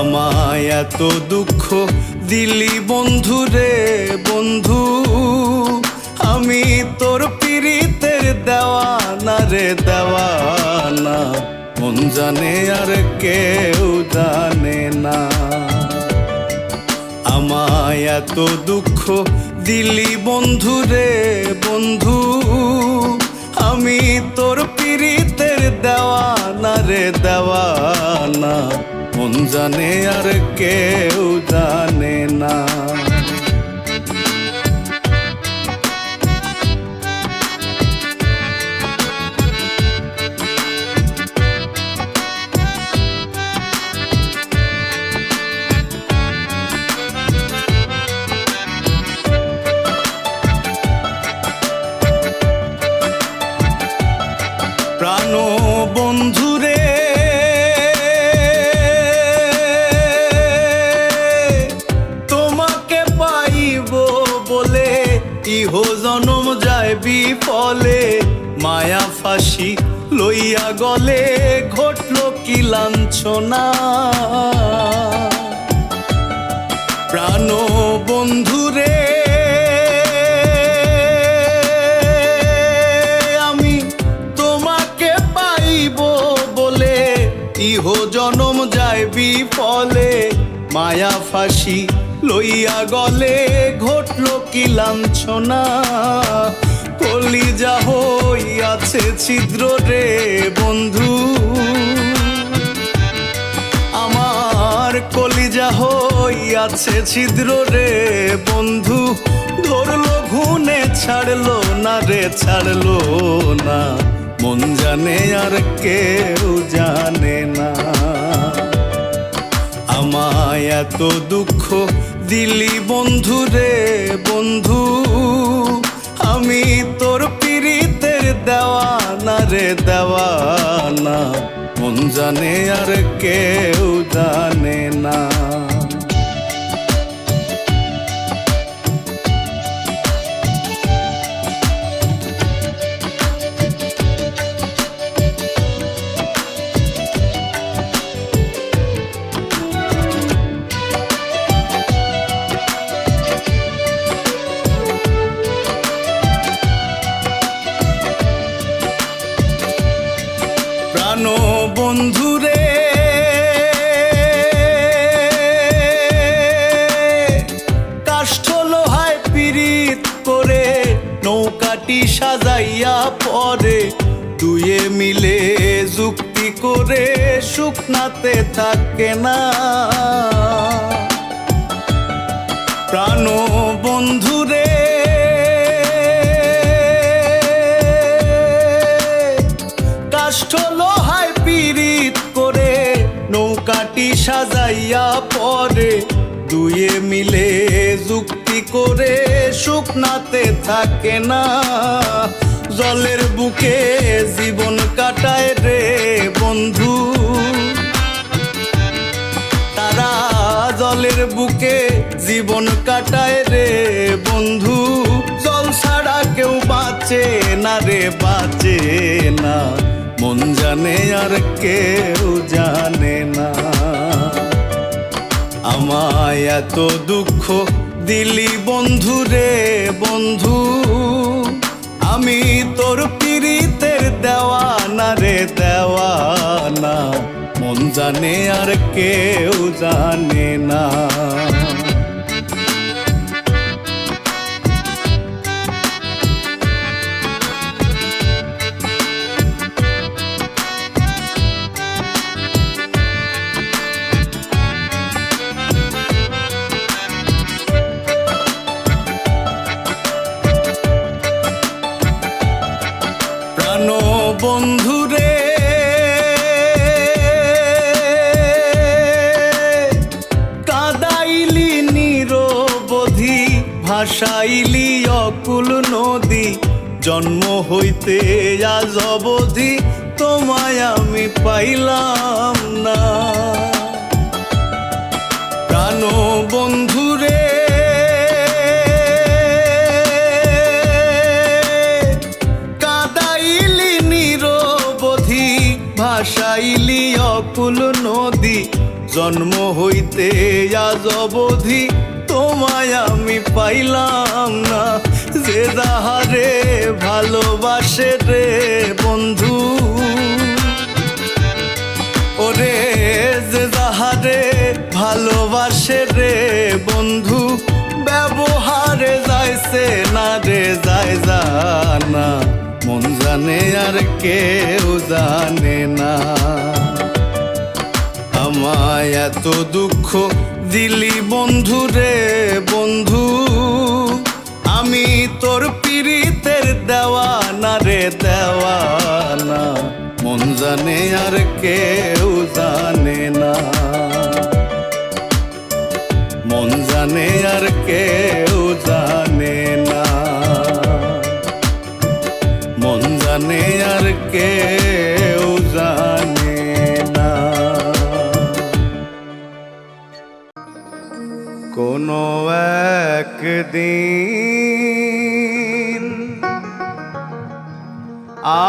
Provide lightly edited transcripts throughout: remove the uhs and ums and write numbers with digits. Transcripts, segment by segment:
আমায় এত দুঃখ দিলি বন্ধু রে বন্ধু, আমি তোর পীড়িতের দেওয়ানা রে দেওয়ানা, মন জানে আর কেউ জানে না। আমায় এত দুঃখ দিলি বন্ধু রে বন্ধু, আমি তোর পীড়িতের দেওয়ানা রে দেওয়ানা, মন জানে আর কেউ জানে না। প্রাণ বন্ধু রে তোমাকে পাইব বলে ইহ জনম যায় বিফলে, মায়া ফাঁসি লইয়া গলে ঘটল কি লাঞ্ছনা। প্রাণ বন্ধু রে ইহ জনম যায় বিফলে, মায়া ফাঁসি লইয়া গলে ঘটল কি লাঞ্ছনা। কলিজা হইয়াছে ছিদ্র রে বন্ধু, আমার কলিজা হইয়াছে ছিদ্র রে বন্ধু, ধরলো ঘুনে ছাড়লো না রে ছাড়লো না, মন জানে আর কেউ জানে না। আমায় এত দুঃখ দিলি বন্ধু রে বন্ধু, আমি তোর পীড়িতের দেওয়ানা রে দেওয়ানা, মন জানে আর কেউ জানে না। প্রাণ বন্ধু রে কাষ্ঠ লোহায় পীড়িত করে নৌকাটি সাজাইয়া পরে, দুয়ে মিলে যুক্তি করে শুকনাতে থাকে না। প্রাণ বন্ধু রে কাষ্ঠ লোহায় পীড়িত করে নৌকাটি সাজাইয়া পরে, দুয়ে মিলে যুক্তি করে শুকনাতে থাকে না। জলের বুকে জীবন কাটায় রে বন্ধু, তারা জলের বুকে জীবন কাটায় রে বন্ধু, জল ছাড়া কেউ বাঁচে না রে বাঁচে না, মন জানে আর কেউ জানে না। আমায় এত দুঃখ দিলি বন্ধু রে বন্ধু, আমি তোর পীড়িতের দেওয়ানা রে দেওয়ানা, মন জানে আর কেউ জানে না। প্রাণ বন্ধু রে কাদাইলি নিরবধি, ভাসাইলি অকুল নদী, জন্ম হইতে আজ অবধি তোমায় আমি পাইলাম না। প্রাণ বন্ধু রে ভাসাইলি অকুল নদী, জন্ম হইতে আজ অবধি তোমায় আমি পাইলাম না। যে যাহারে ভালোবাসে রে বন্ধু, ওরে যে যাহারে ভালোবাসে রে বন্ধু, ব্যবহারে যাইছে না রে যায় জানা, মন জানে আর কেউ জানে না। আমায় এত দুঃখ দিলি বন্ধু রে বন্ধু, আমি তোর পীড়িতের দেওয়ানা রে দেওয়ানা, মন জানে আর কেউ জানে না, মন জানে আর কেউ জানে না, মন জানে আর কেউ জানে না। কোনো একদিন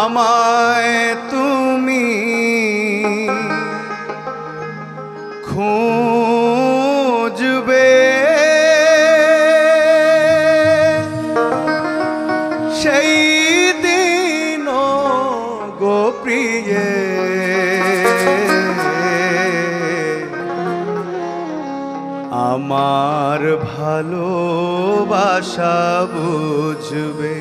আমায় তুমি খুঁজবে, সেই দিন গো প্রিয়ে আমার ভালোবাসা বুঝবে।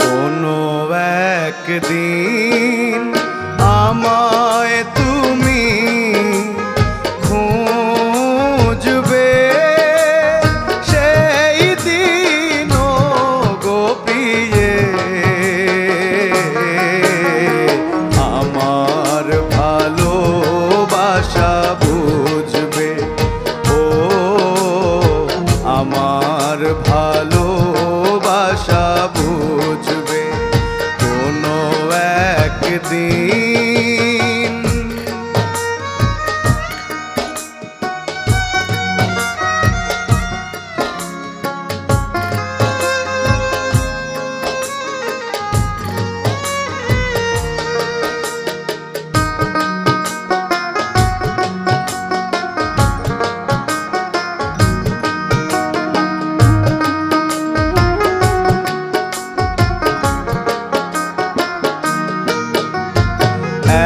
কোনো একদিন আমায় তুমি খুঁজবে, সেই দিন গো প্রিয়ে আমার ভালোবাসা বুঝবে। ও আমার ভালোবাসা বুঝবে কোনো একদিন।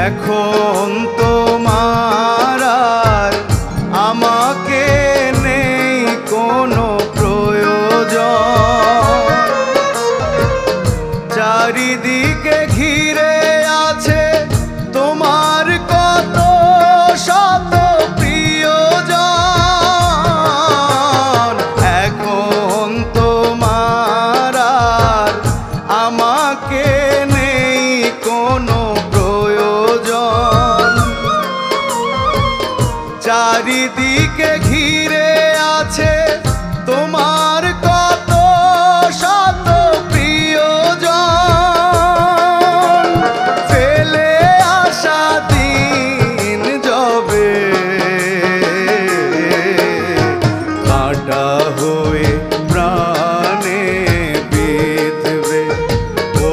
এখন তোমার আর আমাকে নেই কোনো প্রয়োজন, চারিদিকে ঘিরে আছে তোমার কত শত প্রিয়জন। এখন তোমার আর আমাকে নেই কোনো প্রয়োজন, চারিদিকে ঘিরে আছে তোমার কত শত প্রিয়জন। ফেলে আসা দিন যবে কাঁটা হয়ে প্রাণে বিঁধবে, ও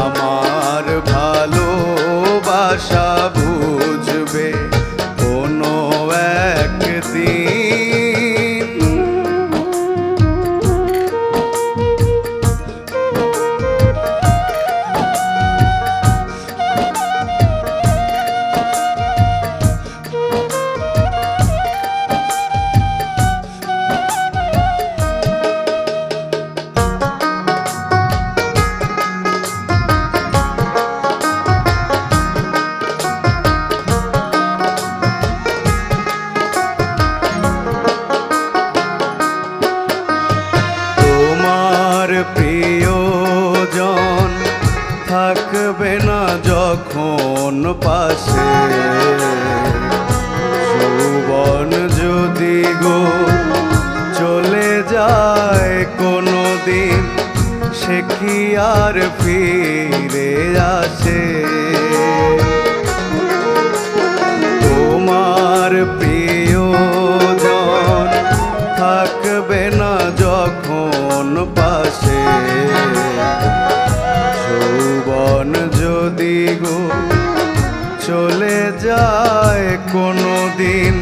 আমার ভালোবাসা বুঝবে কোনো একদিন। প্রিয়জন থাকবে না যখন পাশে, যৌবন যদি গো চলে যায় কোনো দিন, সে কি আর ফিরে আসে। প্রিয়জন থাকবে না যখন পাশে। যৌবন যদি গো চলে যায় কোনো দিন,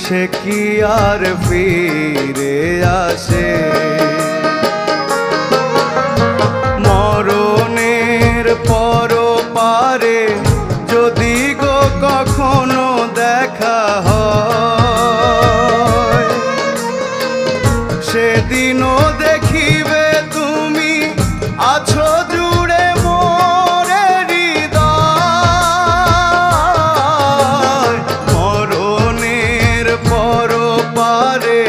সে কি আর ফিরে আসে? মরণের পর পারে যদি গো কখনো দেখা হয়, সেদিনও দেখিবে তুমি আছো জুড়ে মোরে হৃদয়। মরণের পর পারে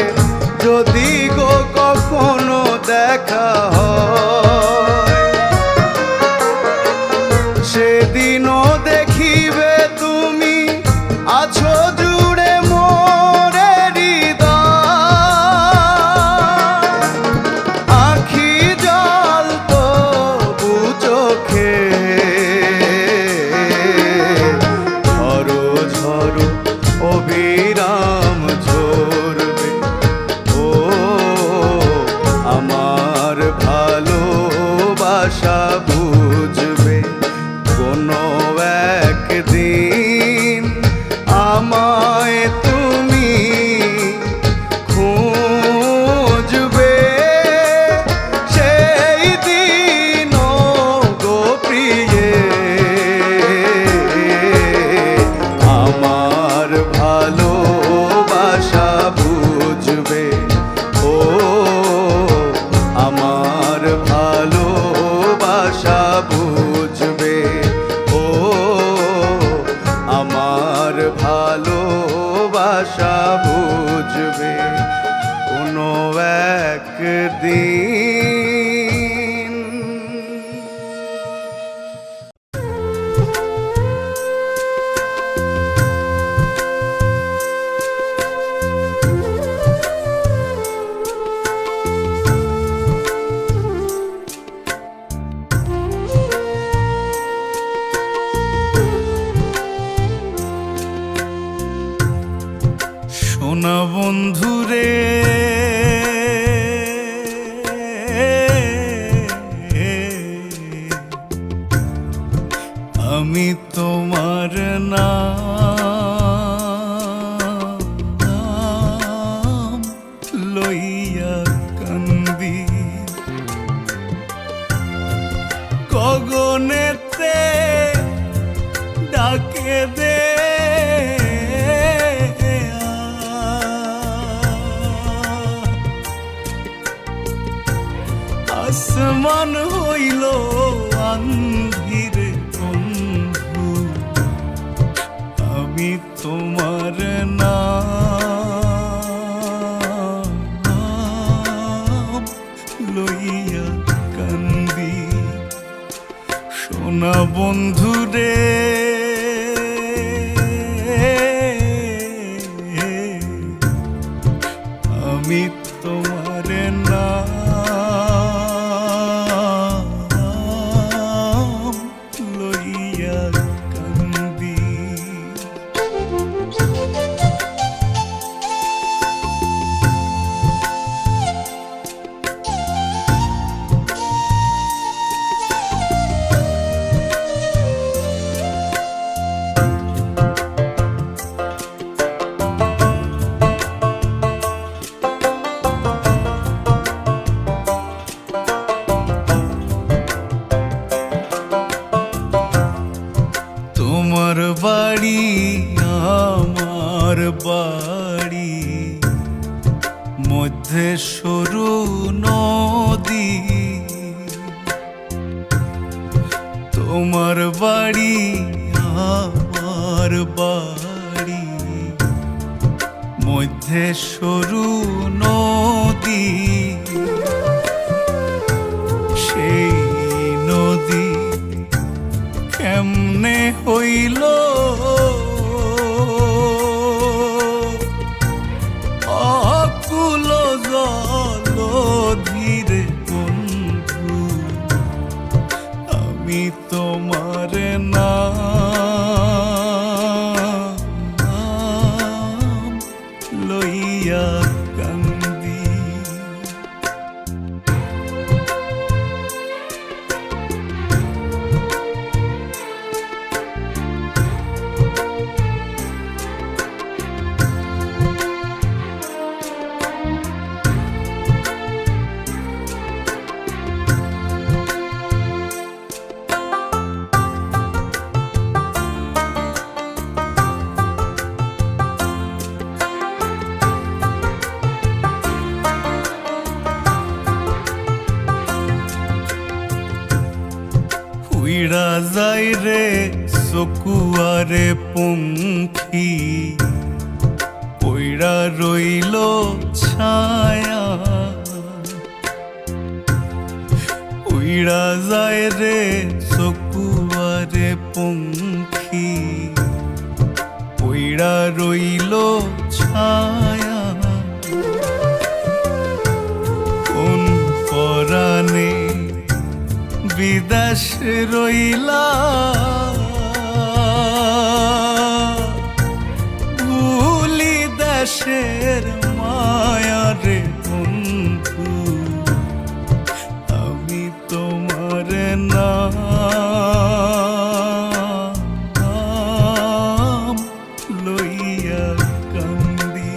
যদি গো কখনো দেখা হয়, সেদিনও দেখিবে তুমি আছো জুড়ে মোরে হৃদয়। আখি জল তবু চোখে ঝরো ঝরো অবিরাম ঝরবে। ও আমার ভালোবাসা বুঝবে কোনো একদিন, আমায় তুমি খুঁজবে। সেই দিন গো প্রিয়ে আমার ভালোবাসা বুঝবে। ও আমার ভালোবাসা বুঝবে। ও আমার ভালোবাসা বুঝবে কোনো একদিন। সোনা বন্ধুরে আমি তোমার নাম লইয়া কান্দি। গগনেতে ডাকে দে আসমান হইল আন্ধিরে বন্ধু, আমি তোমার নাম লইয়া কান্দি। সোনা বন্ধুরে আমি তোমার নাম লইয়া কান্দি। তোমার বাড়ি আমার বাড়ি মধ্যে সরু নদী। তোমার বাড়ি আমার বাড়ি মধ্যে সরু নদী। সেই নদী কেমনে হইল অকুল জল ধীরে বন্ধু, আমি তোমার নাম লইয়া কান্দি। উইড়া যায় রে চকুয়ারে পঙ্খী, পইড়া রইল ছায়া। উইড়া যায় রে চকুয়ারে পঙ্খী, পইড়া রইল ছায়া। কোন পরাণে বিদেশ রইলা, ভুলি দেশের মায়া রে বন্ধু। আমি তোমার নাম লইয়া কান্দি।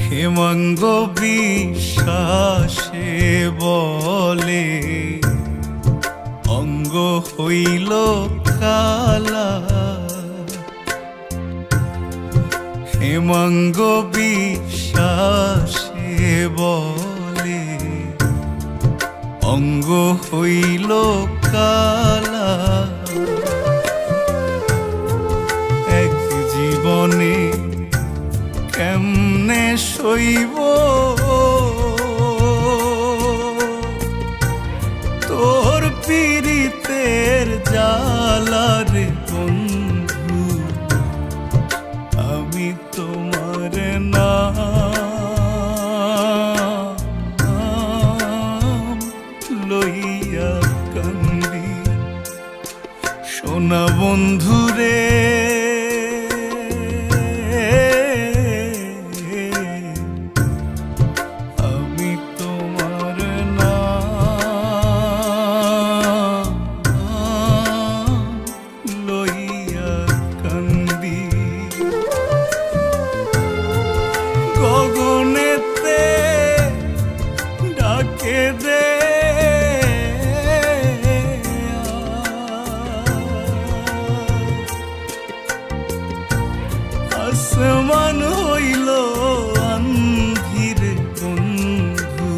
হেমঙ্গ বিশ্বাসে বলে অঙ্গ হইল কালা। হেমঙ্গ বিশ্বাসে বলে অঙ্গ হইল কালা। এক জীবনে কেমনে সইব তোর পীড়িতের জ্বালা রে বন্ধু। আমি তোমার নাম লইয়া কান্দি। সোনা বন্ধু রে গগনেতে ডাকে দে আসমান হইল আন্ধিরে বন্ধু।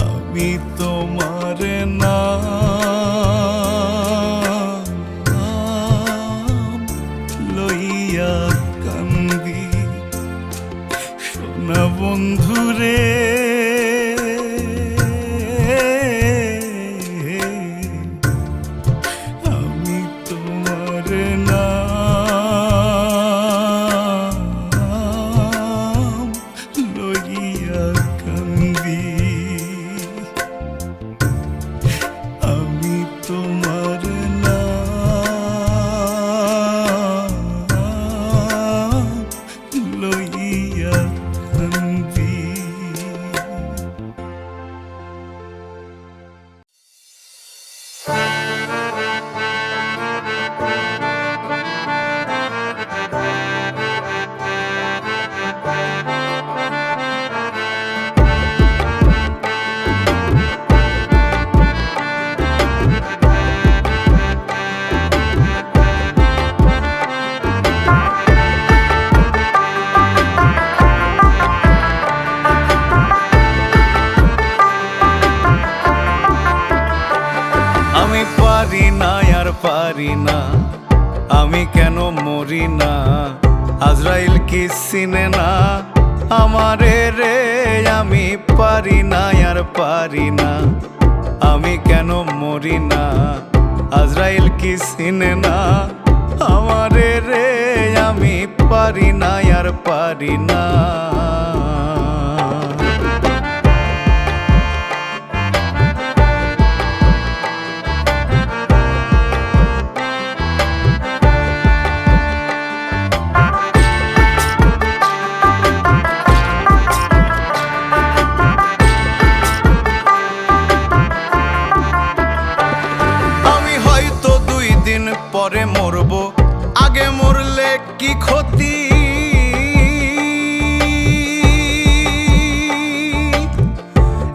আমি তোমার নাম লইয়া কান্দি। সোনা বন্ধু রে আমি তোমার নাম লইয়া কান্দি। আমি তোমার নাম লইয়া কান্দি। পারি না আমি কেন মরি না, আজরাইল কি চিনে না আমারে রে। আমি পারি না আর পারি না, আমি কেন মরি না, আজরাইল কি চিনে না আমারে রে, আমি পারি না আর পারি না। পরে মরব, আগে মরলে কি ক্ষতি?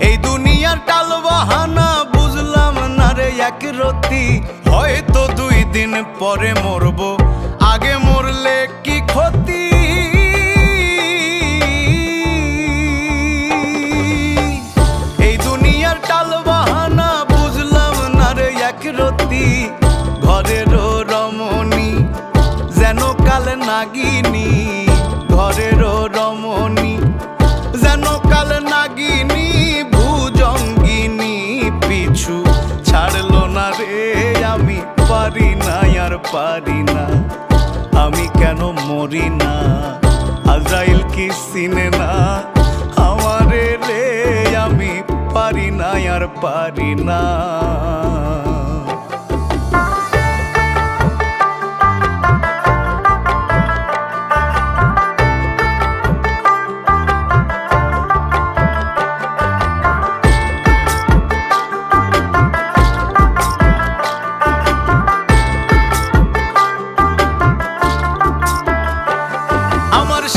এই দুনিয়ার টাল বাহানা বুঝলাম না রে এক রতি। হয়তো 2 দিন পরে মরব, আগে মরলে কি ক্ষতি? এই দুনিয়ার টাল বাহানা বুঝলাম না রে এক রতি। ঘরেরও রমণী যেন কাল নাগিনী, ঘরেরও রমণী যেন কাল নাগিনী, ভুজঙ্গিনী পিছু ছাড়লো না রে, আমি পারি না আর পারি না। আমি কেন মরি না, আজরাইল কি চিনে না আমারে রে, আমি পারি না আর পারি না।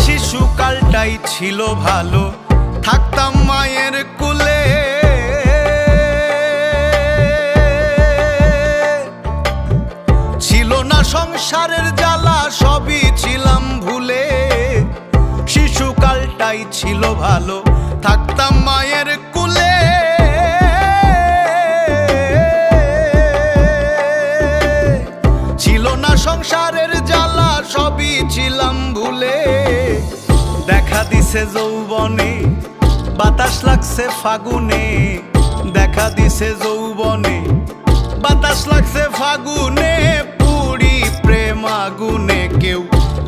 শিশুকালটাই ছিল ভালো, থাকতাম মায়ের কোলে। ছিল না সংসারের জ্বালা, সবই ছিলাম ভুলে। শিশুকালটাই ছিল ভালো, থাকতাম মায়ের কোলে। ছিল না সংসারের জ্বালা, সবই ছিলাম ভুলে। দেখা দিছে যৌবনে, বাতাস লাগছে ফাগুনে। দেখা দিছে যৌবনে, বাতাস লাগছে ফাগুনে। পুরি প্রেম আগুনে, কেউ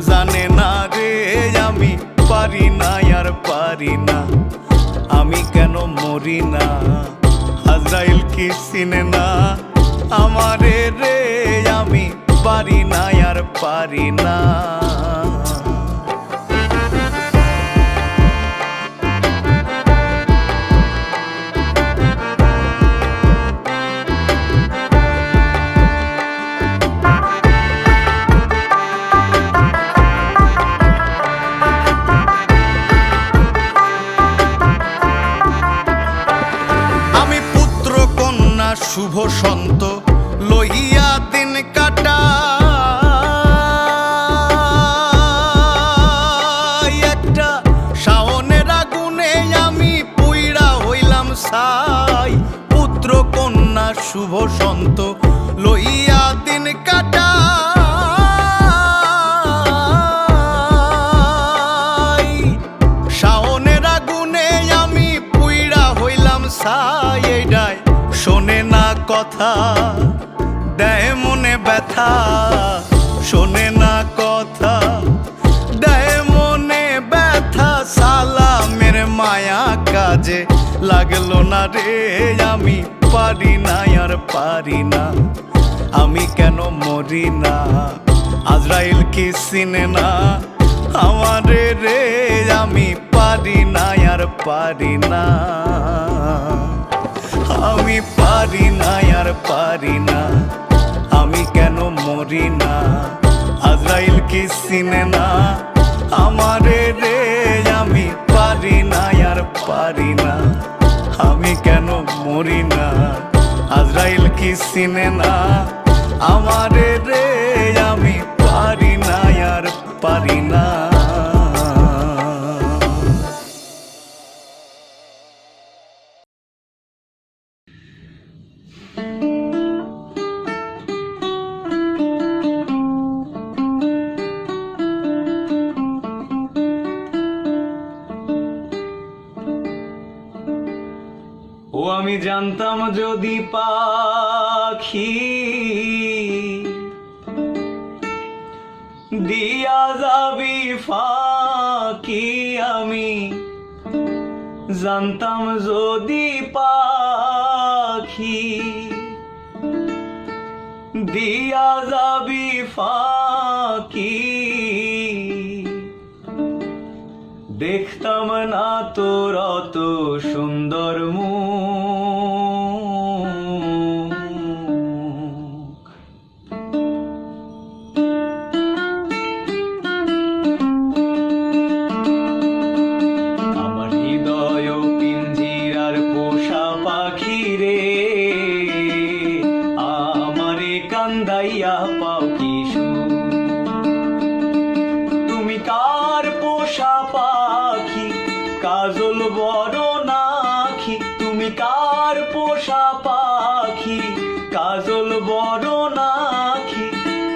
জানে না রে, আমি পারি না আর পারি না। আমি কেন মরি না, আজরাইল কি চিনে না আমারে রে, আমি পারি না আর পারি না। আমি পুত্র কন্যা শুভ সন্ত লইয়া দিন কাটা, একটা শাওনের আগুনে আমি পুইড়া হইলাম ছাই। পুত্র কন্যা শুভ সন্ত লইয়া দিন কাটা, শাওনের আগুনে আমি পুইড়া হইলাম ছাই। এইডাই শোনে না কথা, দেয় মনে ব্যথা। শোনে না কথা, দেয় মনে ব্যথা। সালামের মায়া কাজে লাগলো না রে, আমি পারি না আর পারি না। আমি কেন মরি না, আজরাইল কি চিনে না আমারে রে, আমি পারি না আর পারি না। আমি পারি না আর পারি না। আমি কেন মরি না, আজরাইল কি চিনে না আমারে রে, আমি পারি না আর পারি না। আমি কেন মরি না, আজরাইল কি চিনে না আমারে রে, আমি পারি না আর পারি না। ও আমি জানতাম যদি পাখি দিয়া যাবি ফাঁকি, আমি জানতাম যদি পাখি দিয়া যাবি ফাঁকি, দেখতাম না তোর অত সুন্দর মুখ। আমার হৃদয় পিঞ্জিরার পোষা পাখি রে, আমারে কান্দাইয়া পাও কি সুখ। তুমি কার পোষা পাখি, কাজল বড় নাখি, তুমি কার পোষা পাখি, কাজল বড় নাখি,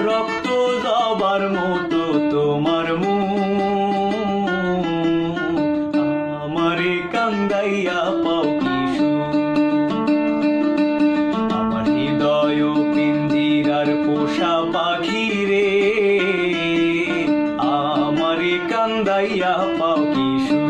রক্ত জবার মতো তোমার মুখ, আমারে কান্দাইয়া পাও কি সুখ। আমার হৃদয় পিঞ্জিরার পোষা পাখি রে, আমারে কান্দাইয়া পাও কি সুখ।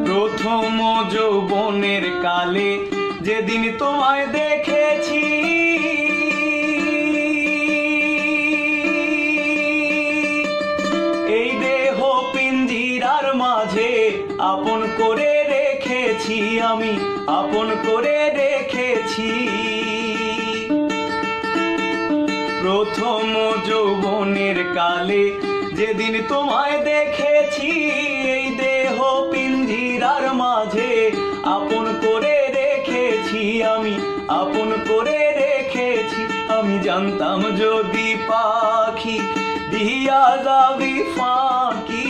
প্রথম যৌবনের কালে যেদিন তোমায় দেখেছি, এই দেহ পিঞ্জিরার মাঝে আপন করে রেখেছি, আমি আপন করে রেখেছি। প্রথম যৌবনের কালে যেদিন তোমায় দেখেছি, এই দেহ পিঞ্জিরার মাঝে আপন করে রেখেছি, আমি আপন করে রেখেছি। আমি জানতাম যদি পাখি দিয়া যাবি ফাঁকি,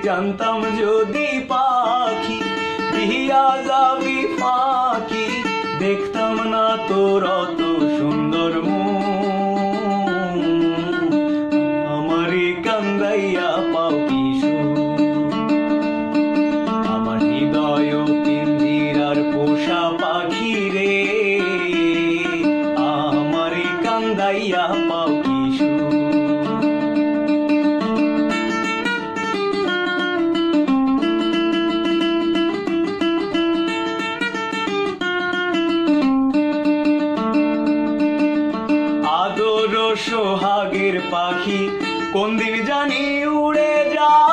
জানতাম যদি পাখি দিয়া যাবি ফাঁকি, দেখতাম না তোর অত সুন্দর মুখ, আমারে কান্দাইয়া পাও কি সুখ। আমার হৃদয় পিঞ্জিরার পোষা পাখি রে, আমারে কান্দাইয়া পাও কি সুখ। আদর সোহাগের পাখি কোন দিন জানি উড়ে যায়,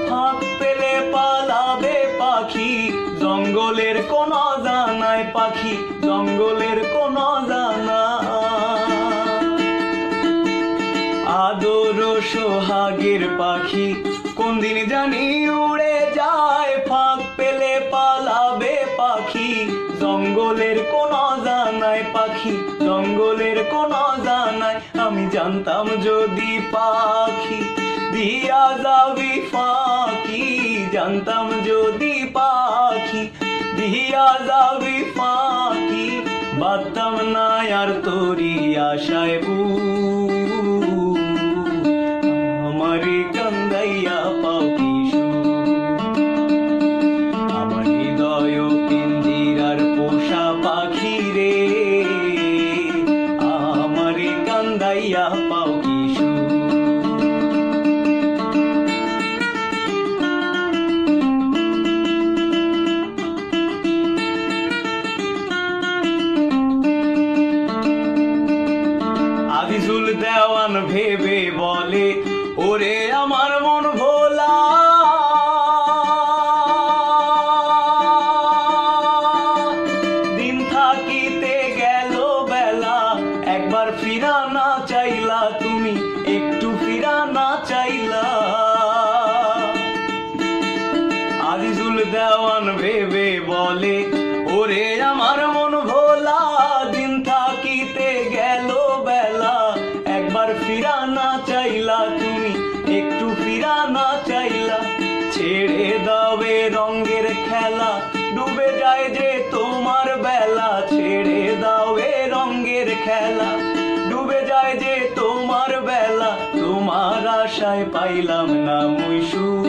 ফাঁক পেলে পালাবে পাখি, জঙ্গলের কোন জানায় পাখি, জঙ্গলের কোন জানায়। আদর সোহাগের পাখি কোন দিন জানি উড়ে যায়, ফাঁক পেলে পালাবে পাখি, জঙ্গলের কোন জানায় পাখি, জঙ্গলের কোন জানায়। আমি জানতাম যদি পাখি দিয়া যাবি ফাঁকি, জানতাম যদি পাখি দিয়া যাবি ফাঁকি, বাদতাম না আর তোরি আশায় বুক, আমারে কান্দাইয়া পাও কি সুখ। আমার হৃদয় পিঞ্জিরার পোষা পাখি রে, আমারে কান্দাইয়া পাও কি সুখ। আজিজুল দেওয়ান ভেবে বলে, ওরে আমার মন ভোলা, দিন থাকিতে গেল বেলা, একবার ফিরা না চাইলা তুমি, একটু ফিরা না চাইলা। আজিজুল দেওয়ান ভেবে বলে, ওরে আমার মন ভোলা, দিন থাকিতে গেল বেলা, একবার ফিরা না চাইলা তুমি, একটু ফিরা না চাইলা। ছেড়ে দাবে রঙের খেলা, পাইলাম না মুই সুখ,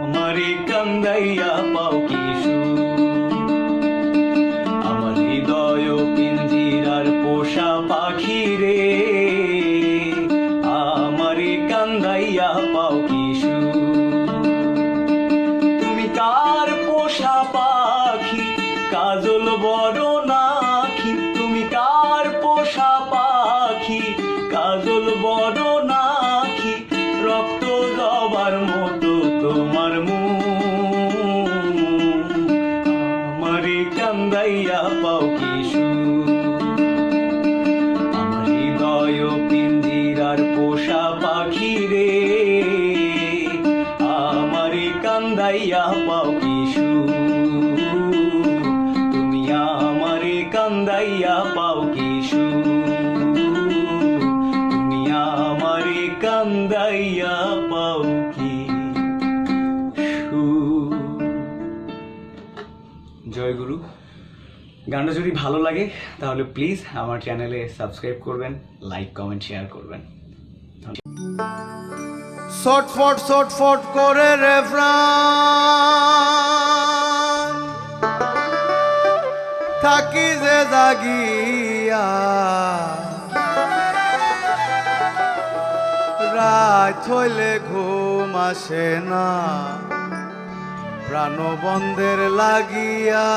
আমারে কান্দাইয়া পাও কি সুখ। আমার হৃদয় পিঞ্জিরার পোষা পাখি রে, আমারে কান্দাইয়া পাও কি সুখ। তুমি কার পোষা পাখি কাজল বড় নাখি, তুমি কার পোষা পাখি কাজল বড় নাখি, রক্ত জবার মতো তোমার মুখ, আমারে কান্দাইয়া পাও কি সুখ। আমার হৃদয় পিঞ্জিরার পোষা পাখি রে, আমারে কান্দাইয়া পাও কি সুখ, তুমি আমারে কান্দাইয়া পাও কি সুখ, তুমি আমারে কান্দাইয়া পাও কি সুখ। জয় গুরু। গানটা যদি ভালো লাগে তাহলে প্লিজ আমার চ্যানেলে সাবস্ক্রাইব করবেন, লাইক কমেন্ট শেয়ার করবেন। ছটফট করে রে প্রাণ, থাকি যে জাগিয়া, রাত হইলে ঘুম আসে না প্রাণবন্ধের লাগিয়া।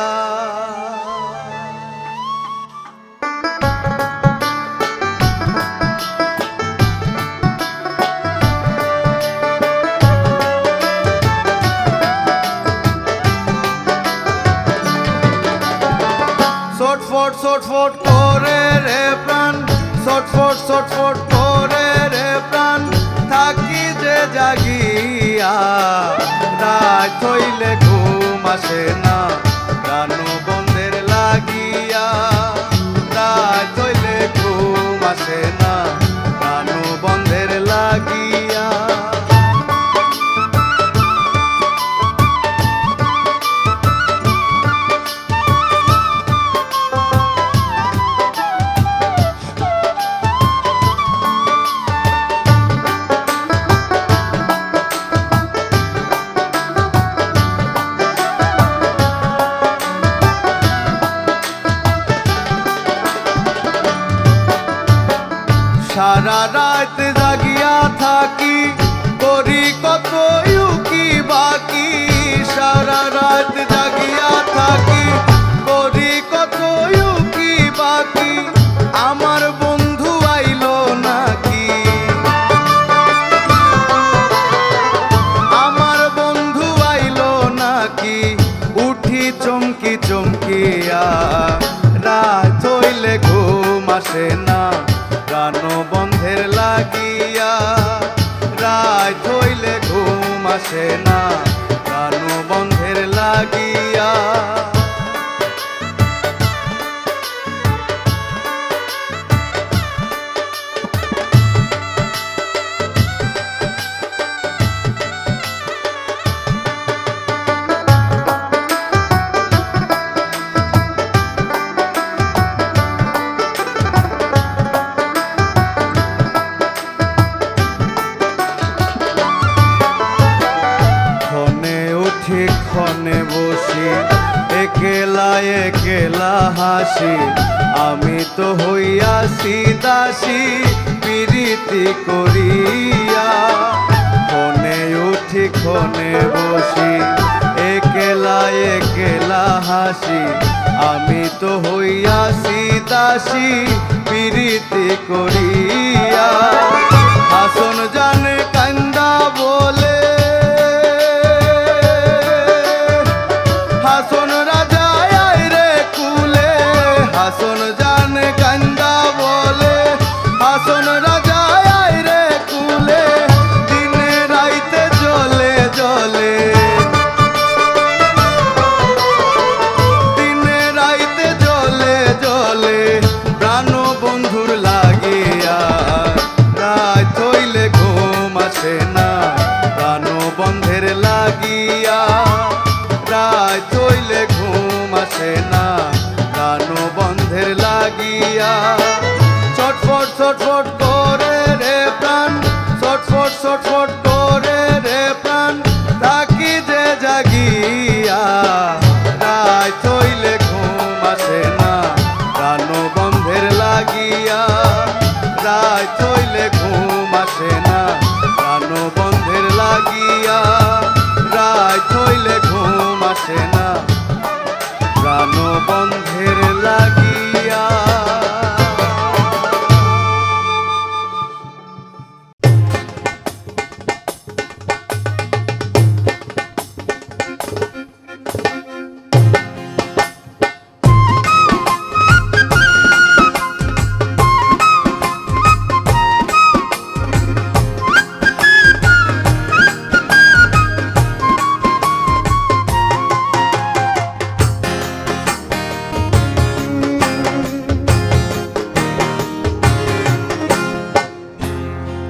ছটফট করে রে প্রাণ, ছটফট করে রে প্রাণ, থাকি যে জাগিয়া, রাত হইলে ঘুম আসে না প্রাণবন্ধের লাগিয়া, রাত হইলে ঘুম আসে না প্রাণবন্ধের লাগিয়া। সারা রাত জাগিয়া থাকি, করি কত ইউকি বাকি, সারা রাত জাগিয়া থাকি, করি কত ইউকি বাকি, আমার বন্ধু আইলো নাকি, আমার বন্ধু আইলো নাকি, উঠি চমকি চমকিয়া, রাত হইলে ঘুম আসে না প্রাণবন্ধের লাগিয়া, রাত হইলে ঘুম আসে না প্রাণবন্ধের লাগিয়া। ক্ষণে বসি একলা একলা হাসি, আমি তো হইয়াছি দাসী প্রীতি করিয়া, ক্ষণে উঠি ক্ষণে বসি একলা একলা হাসি, আমি তো হইয়াছি দাসী প্রীতি করিয়া। হাসন জানে কান্দা বলে, হাসন রাজা আয় রে কুলে, হাসন জানে কান্দা বলে, হাসন রাজা আয় রে কুলে, দিনে রাইতে জলে জলে, দিনে রাইতে জলে জলে, প্রাণ বন্ধুর লাগিয়া, রাত হইলে ঘুম আসে না প্রাণবন্ধের লাগিয়া, রাত হইলে ঘুম আসে না প্রাণবন্ধের লাগিয়া। ছটফট ছটফট করে রে প্রাণ, ছটফট ছটফট করে রে প্রাণ, থাকি যে জাগিয়া, রাত হইলে ঘুম আসে না প্রাণ বন্ধের লাগিয়া, রাত হইলে ঘুম আসে না প্রাণ বন্ধের লাগিয়া, রাত হইলে ঘুম আসে না প্রাণ বন্ধের লাগিয়া।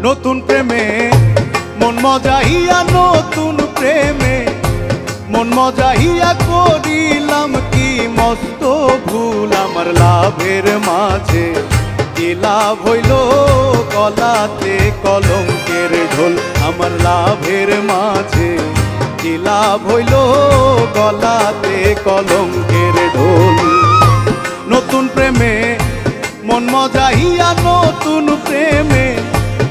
নতুন প্রেমে মন মজাইয়া, নতুন প্রেমে মন মজাইয়া, করিলাম কি মস্ত ভুল আমার লাভের মাঝে, কি লাভ হইল গলাতে কলঙ্কের ঢোল আমার লাভের মাঝে, কি লাভ হইল গলাতে কলঙ্কের ঢোল। নতুন প্রেমে মন মজাইয়া, নতুন প্রেমে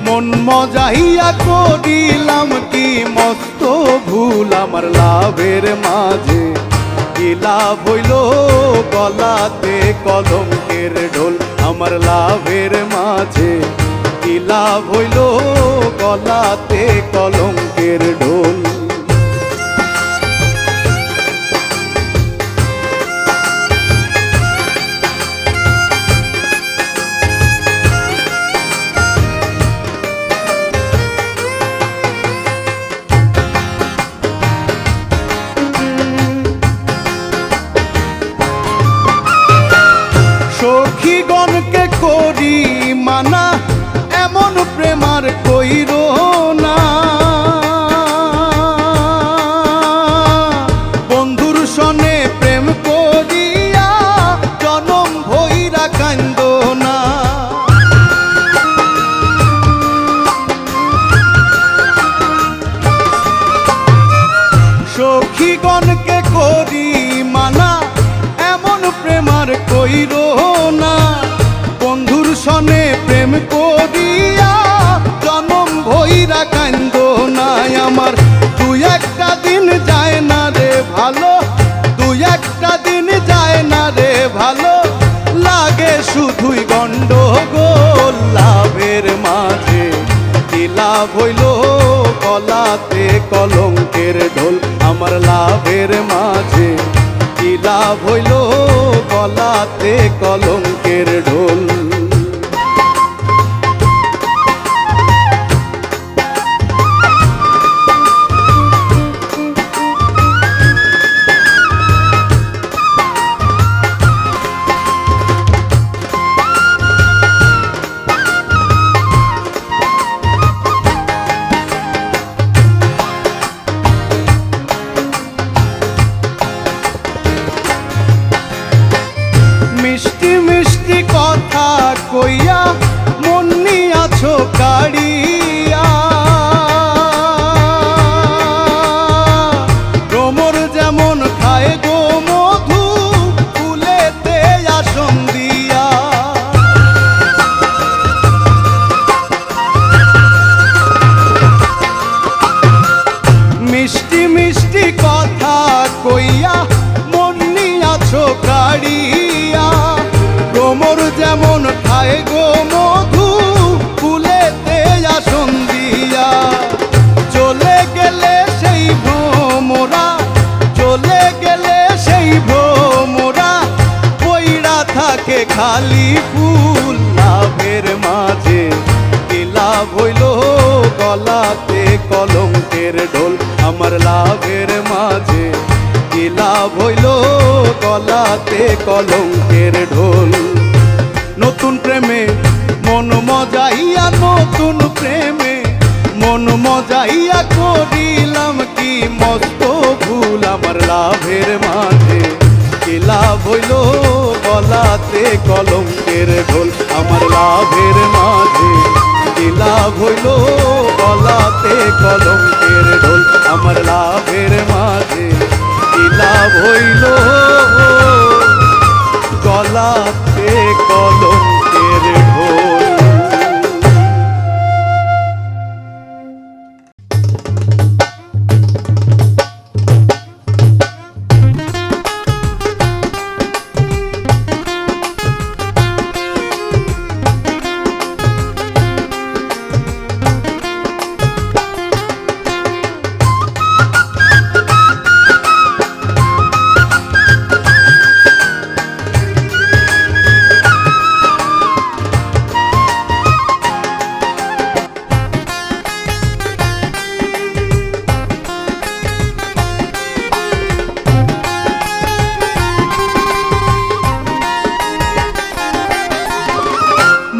মন মজাইয়া, করিলাম কি মস্ত ভুল আমার লাভের মাঝে, কি লাভ হইল গলাতে কলঙ্কের ঢোল আমার লাভের মাঝে, কি লাভ হইল গলাতে কলঙ্কের ঢোল। সখীগণকে করি মানা, এমন প্রেমার কইর না, বন্ধুর সনে প্রেম করিয়া জনম ভইরা কান্দ না। সখীগণকে করি মানা, এমন প্রেমার কইর না, বন্ধুর সনে প্রেম করিয়া জনম ভইরা কান্দ নাই আমার। দুই একটা দিন যায় না রে ভালো, দুই একটা দিন যায় না রে ভালো, লাগে শুধুই গন্ডগোল লাভের মাঝে, কি লাভ হইল গলাতে কলঙ্কের ঢোল আমার লাভের মাঝে, কি লাভ হইল গলাতে কলঙ্কের ঢোল। মিষ্টি মিষ্টি কথা কইয়া মন নিয়াছো কাড়িয়া, ভ্রমর যেমন খায় গো মধু ফুলেতে আসন দিয়া। মিষ্টি মিষ্টি কথা কইয়া মন নিয়াছো কাড়িয়া, ভ্রমর যেমন খায় গো মধু ফুলেতে আসন দিয়া। চলে গেলে সেই ভ্রমরা, চলে গেলে সেই ভ্রমরা, পইড়া থাকে খালি ফুল লাভের মাঝে, কি লাভ হইল গলাতে কলঙ্কের ঢোল আমার লাভের মাঝে, কি লাভ হইল গলাতে কলঙ্কের ঢোল। নতুন প্রেমে মন মজাইয়া, নতুন প্রেমে মন মজাইয়া, করিলাম কি মস্ত ভুল আমার লাভের মাঝে, কি লাভ হইল গলাতে গলাতে কলঙ্কের ঢোল আমার লাভের মাঝে কি লাভ হইল গলাতে কলঙ্কের ঢোল আমার লাভের মাঝে কি লাভ হইল গলাতে কলঙ্কের ঢোল।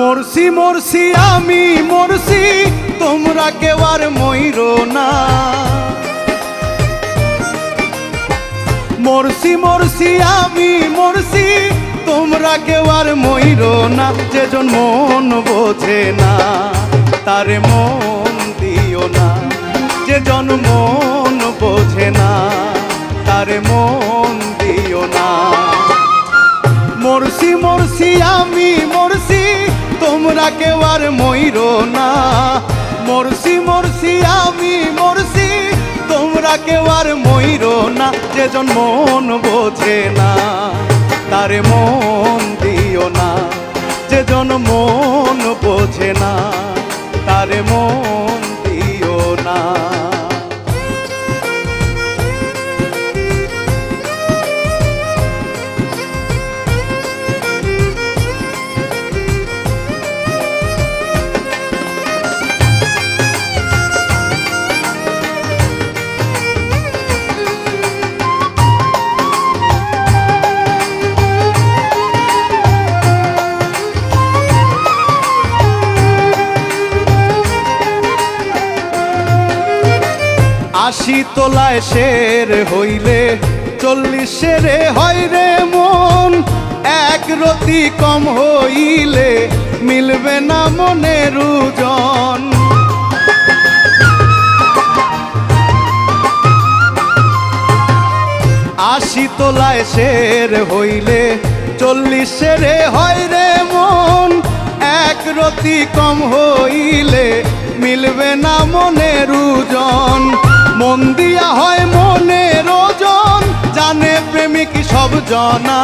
মরছি মরছি আমি মরছি তোমরা কেউ আর মইরো না মরছি মরছি আমি মরছি তোমরা কেউ আর মইরো না যেজন মন বোঝে না তারে মন দিও না যেজন মন বোঝে না তারে মন দিও না মরছি মরছি আমি মরছি তোমরা কেউ আর মইরো না মরছি মরছি আমি মরছি তোমরা কেউ আর মইরো না যেজন মন বোঝে না তারে মন দিও না যেজন মন বোঝে না তারে মন দিও না। আশি তোলায় শের হইলে 40 শেরে হয় রে মন এক রতি কম হইলে মিলবে না মনের ওজন আশি তোলায় শের হইলে 40 শেরে হয় রে মন এক রতি কম হইলে মিলবে না মনের ওজন মন দিয়া হয় মনের ওজন জানে প্রেমিক সব জনা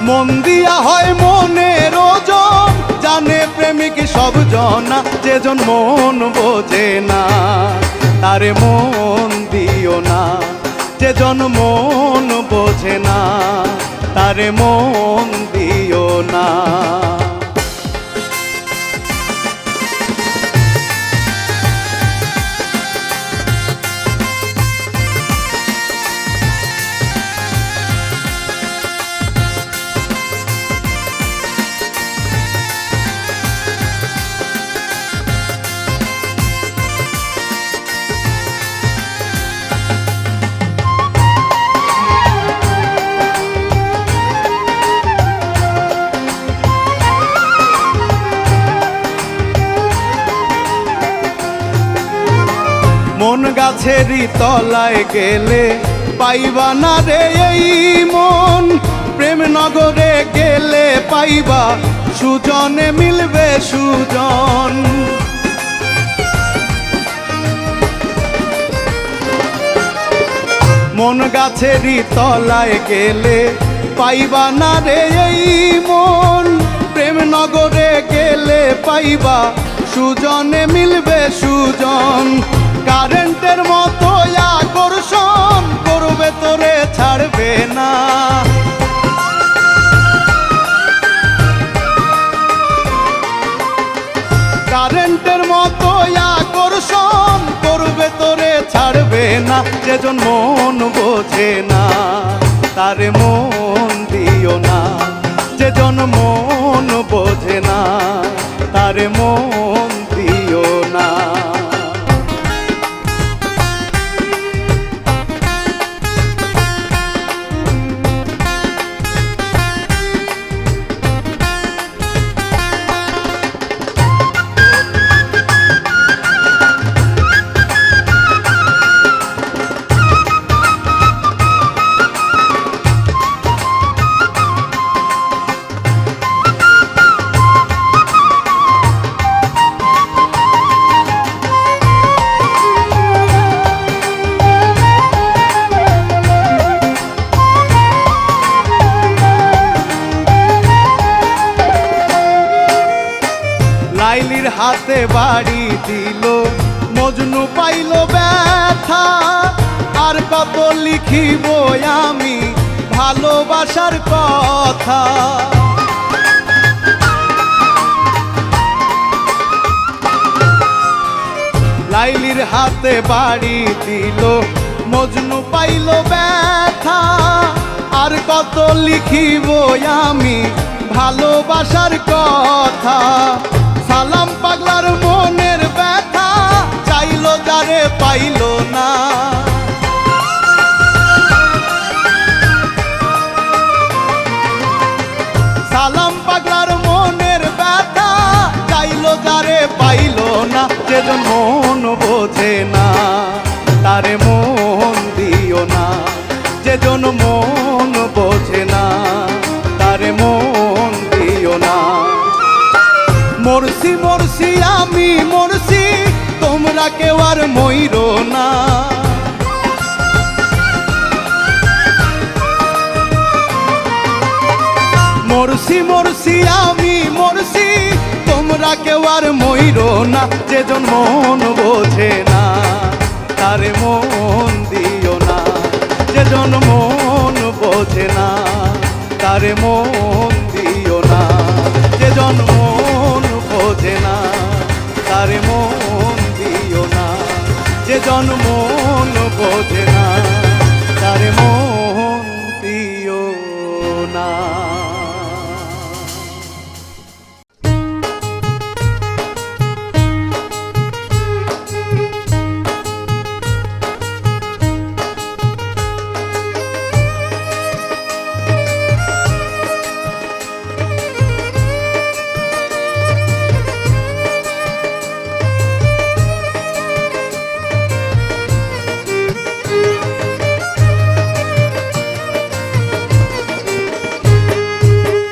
মন দিয়া হয় মনের ওজন জানে প্রেমিক সব জনা যেজন মন বোঝে না তারে মন দিও না যেজন মন বোঝে না তারে মন দিও না। মন গাছেরই তলায় গেলে পাইবা না রে এই মন প্রেম নগরে গেলে পাইবা সুজনে মিলবে সুজন মন গাছেরই তলায় গেলে পাইবা না রে এই মন প্রেম নগরে গেলে পাইবা সুজনে মিলবে সুজন কারেন্টের মতো আকর্ষণ করবে তোরে ছাড়বে না কারেন্টের মতো আকর্ষণ করবে তোরে ছাড়বে না যেজন মন বোঝে না তারে মন দিও না যেজন মন বোঝে না তারে মন দিও না। হাতে বাড়ি দিল, মজনু পাইল ব্যথা। আর কত লিখিব আমি ভালোবাসার কথা। লাইলির হাতে বাড়ি দিল, মজনু পাইল ব্যথা। আর কত লিখিব আমি ভালোবাসার কথা। সালাম পাগলার মনের ব্যথা, চাইলো যারে পাইল না। সালাম পাগলার মনের ব্যথা, চাইলো যারে পাইল না। যেজন মন বোঝে না তারে মন দিও না। যেজন মন বোঝে না তারে মন দিও না। মরছি মরছি আমি মরছি, তোমরা কেউ আর মইরো না। মরছি মরছি আমি মরছি, তোমরা কেউ আর মইরো না। যেজন মন বোঝে না তারে মন দিও না। যেজন মন বোঝে না তারে মন দিও না। যেজন মন বোঝে না তারে মন দিও না। যেজন মন বোঝে না তারে মন দিও না।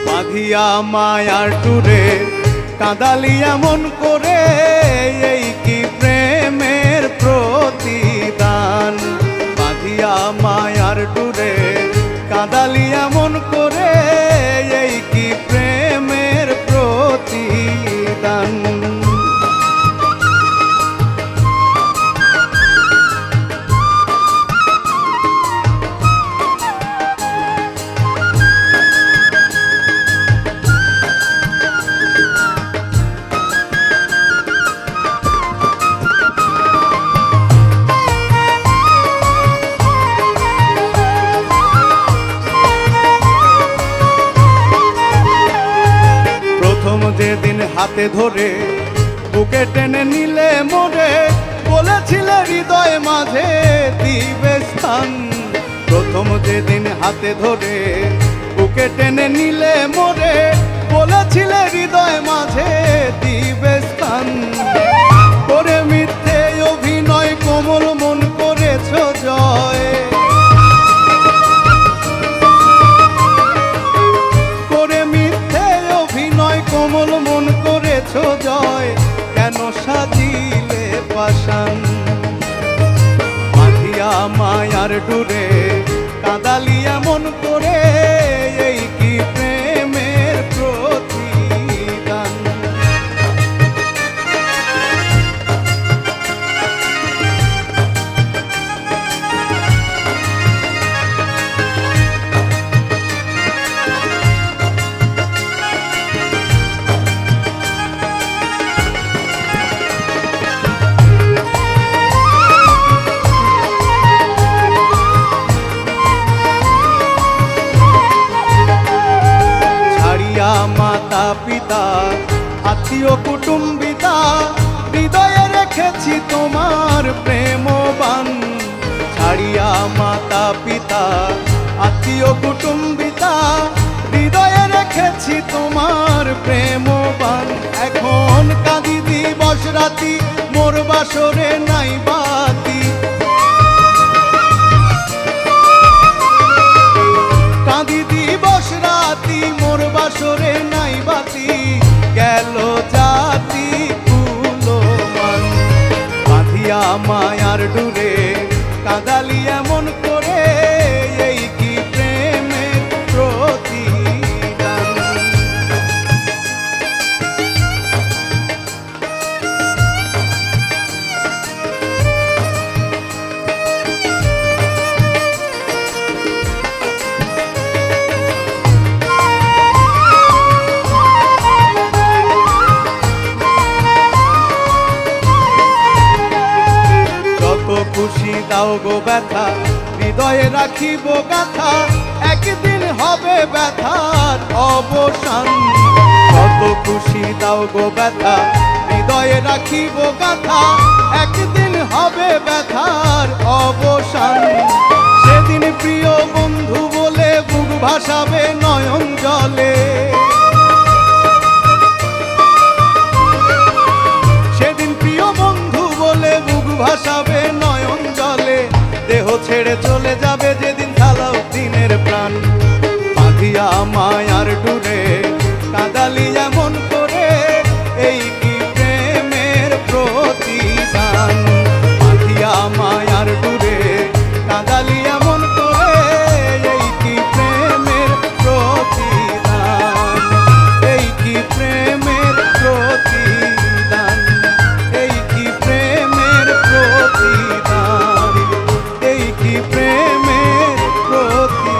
বাঁধিয়া মায়ার টুরে কাঁদালি এমন করে, এই কি প্রেমের প্রতিদান। বাঁধিয়া মায়ার টুরে কাঁদালি এমন করে, এই কি প্রেমের প্রতিদান। যেদিন হাতে ধরে বুকে টেনে নিলে মোরে, বলেছিলে হৃদয় মাঝে দিবে স্থান। প্রথম যেদিন হাতে ধরে বুকে টেনে নিলে মোরে, বলেছিলে হৃদয় মাঝে দিবে স্থান। করে মিথ্যে অভিনয় কোমল মন করেছ জয়। কোমল মন করেছ জয়, কেন সাজিলে পাষাণ। বাঁধিয়া মায়ার ডুরে কাঁদালি এমন করে, এই কি প্রেমের প্রতিদান। মাতা পিতা আত্মীয় কুটুম্বিতা, হৃদয়ে রেখেছি তোমার প্রেমবান। ছাড়িয়া মাতা পিতা আত্মীয় কুটুম্বিতা, হৃদয়ে রেখেছি তোমার প্রেমবান। এখন কাঁদি দিবস রাতি, মোর বাসরে নাই বাতি। কাঁদি দিবস রাতি, মোর বাসরে নাই বাতি। গেল জাতি কুলো মান, বাঁধিয়া মায়ার ডুরে কাঁদালি এমন করে, এই কি প্রেমের প্রতিদান। খুশি দাও গো ব্যথা, হৃদয়ে রাখিব গাথা, একদিন হবে ব্যথার অবসান। কত খুশি দাও গো ব্যথা, হৃদয়ে রাখিব গাথা, একদিন হবে ব্যথার অবসান। সেদিন প্রিয় বন্ধু বলে বুক ভাসাবে নয়ন জলে, সেদিন প্রিয় বন্ধু বলে বুক ভাসাবে নয়ন জলে। দেহ ছেড়ে চলে যাবে যেদিন সালাউদ্দিনের প্রাণ। বাঁধিয়া মায়ার ডুরে কাঁদালি এমন করে, এই কি প্রেমের প্রতিদান। বাঁধিয়া মায়ার ডুরে কাঁদালি এমন করে, এই কি প্রেমের প্রতিদান। এই কি প্রেমের প্রতিদান, এই কি প্রেমের প্রতিদান, এই কি প্রেমের প্রতিদান।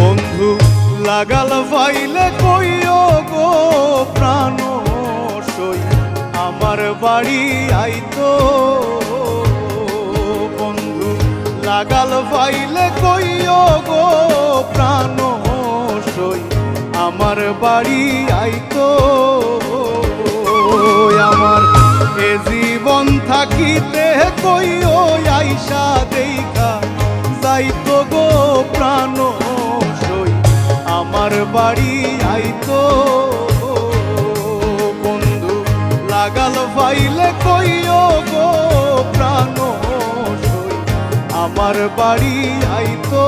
বন্ধু লাগাল ফাইলে কইও গো প্রাণ সই, আমার বাড়ি আইতো। বন্ধু লাগাল ফাইলে কইও গো প্রাণ সই, আমার বাড়ি আইতো। আমার এ জীবন থাকিতে কইও আইসা দেখা যাইতো গো প্রাণ সই, আমার বাড়ি আইতো। বন্ধু লাগাল ফাইলে কইও গো প্রাণ সই, আমার বাড়ি আইতো।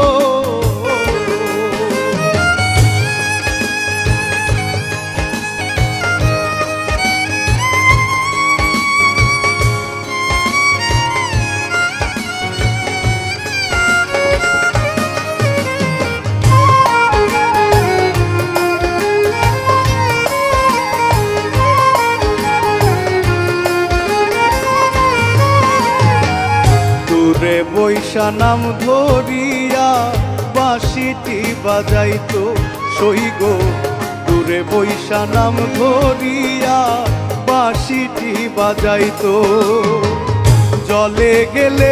দূরে বৈশা নাম ধরিয়া বাঁশিটি বাজাইতো সই গো। দূরে বৈশা নাম ধরিয়া বাঁশিটি বাজাইতো। জলে গেলে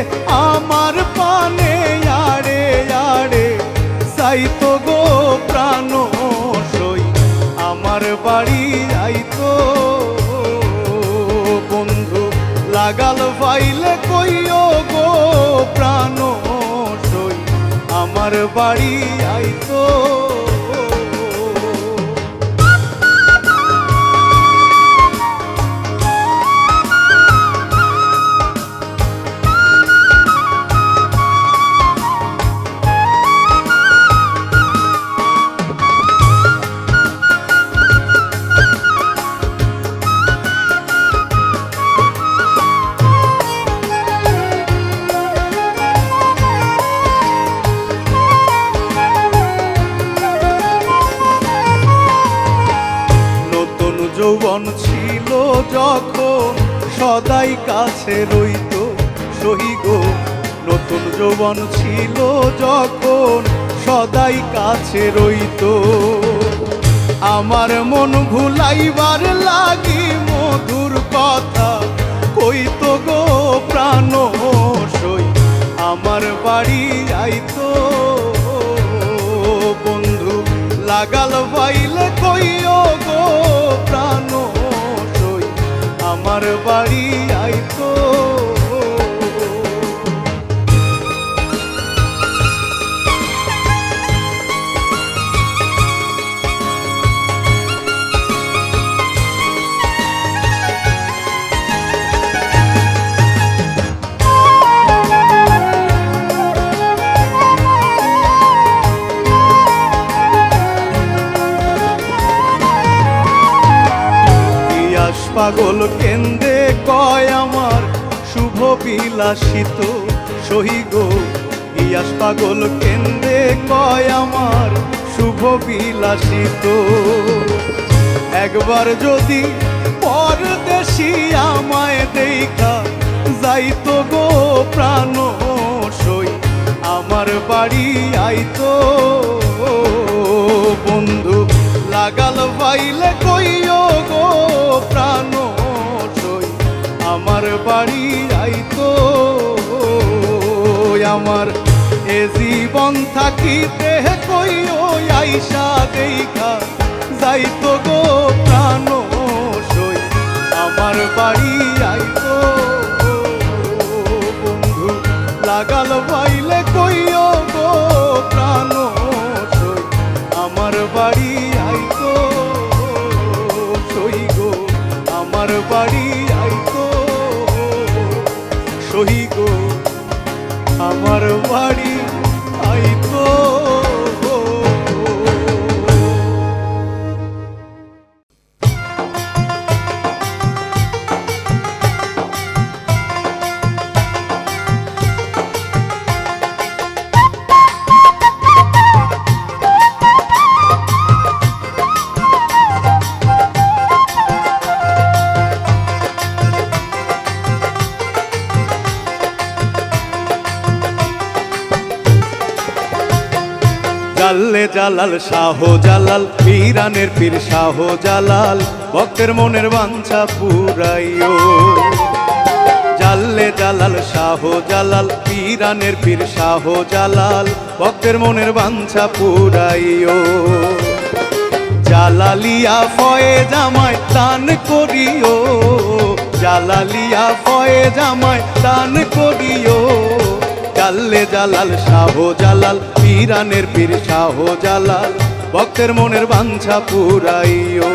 আমার পানে আড়ে আড়ে চাইতো গো প্রাণ সই, আমার বাড়ি আইতো। বন্ধু লাগাল ফাইলে কইও গো প্রাণ সই, আমার বাড়ি আইতো। যৌবন ছিল যখন সদাই কাছে রইত সহি গো। নতুন যৌবন ছিল যখন সদাই কাছে রইত। আমার মন ভুলাইবার লাগি মধুর কথা কইতো গো প্রাণ সই, আমার বাড়ি আইতো। বন্ধু লাগাল পাইলে কইও গো প্রাণ সই, আমার বাড়ি আইতো। পাগল কেন্দে কয় আমার শুভ বিলাসিত সহি গো ইয়াস পাগল কেন্দ্রে কয় আমার শুভ বিলাসিত। একবার যদি পরদেশি আমায় দেখা যাইতো গো প্রাণ সই আমার বাড়ি আইতো বন্ধু লাগাল পাইলে কইও গো প্রাণ সই আমার বাড়ি আইতো আমার এ জীবন থাকিতে কইও আইসা দেখা যাইতো গো প্রাণ সই আমার বাড়ি আইতো বন্ধু লাগাল পাইলে কইও গো প্রাণ সই আমার বাড়ি আইতো সই গো আমার বাড়ি আইতো সই গো আমার বাড়ি আইতো। জাল্লে জালাল শাহ জালাল পীরানের পীর শাহ জালাল ভক্তের মনের বাঞ্ছা পুরাইও। জাল্লে জালাল শাহ জালাল পীরানের পীর শাহ জালাল ভক্তের মনের বাঞ্ছা পুরাইও। জালালিয়া ফয়েজ আমায় দান করিও, জালালিয়া ফয়েজ আমায় দান করিও। জাল্লে জালাল শাহ জালাল পীরানের পীর শাহ জালাল ভক্তের মনের বাঞ্ছা পুরাইও।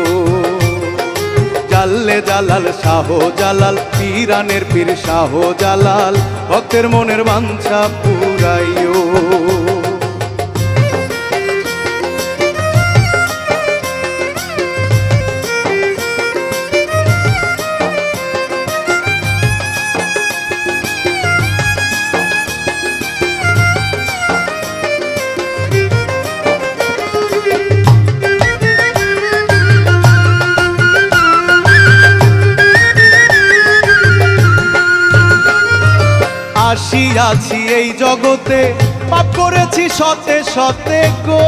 জাল্লে জালাল শাহ জালাল পীরানের পীর শাহ জালাল ভক্তের মনের বাঞ্ছা পুরাইও। আসিয়াছি এই জগতে পাপ করেছি শতে শতে গো,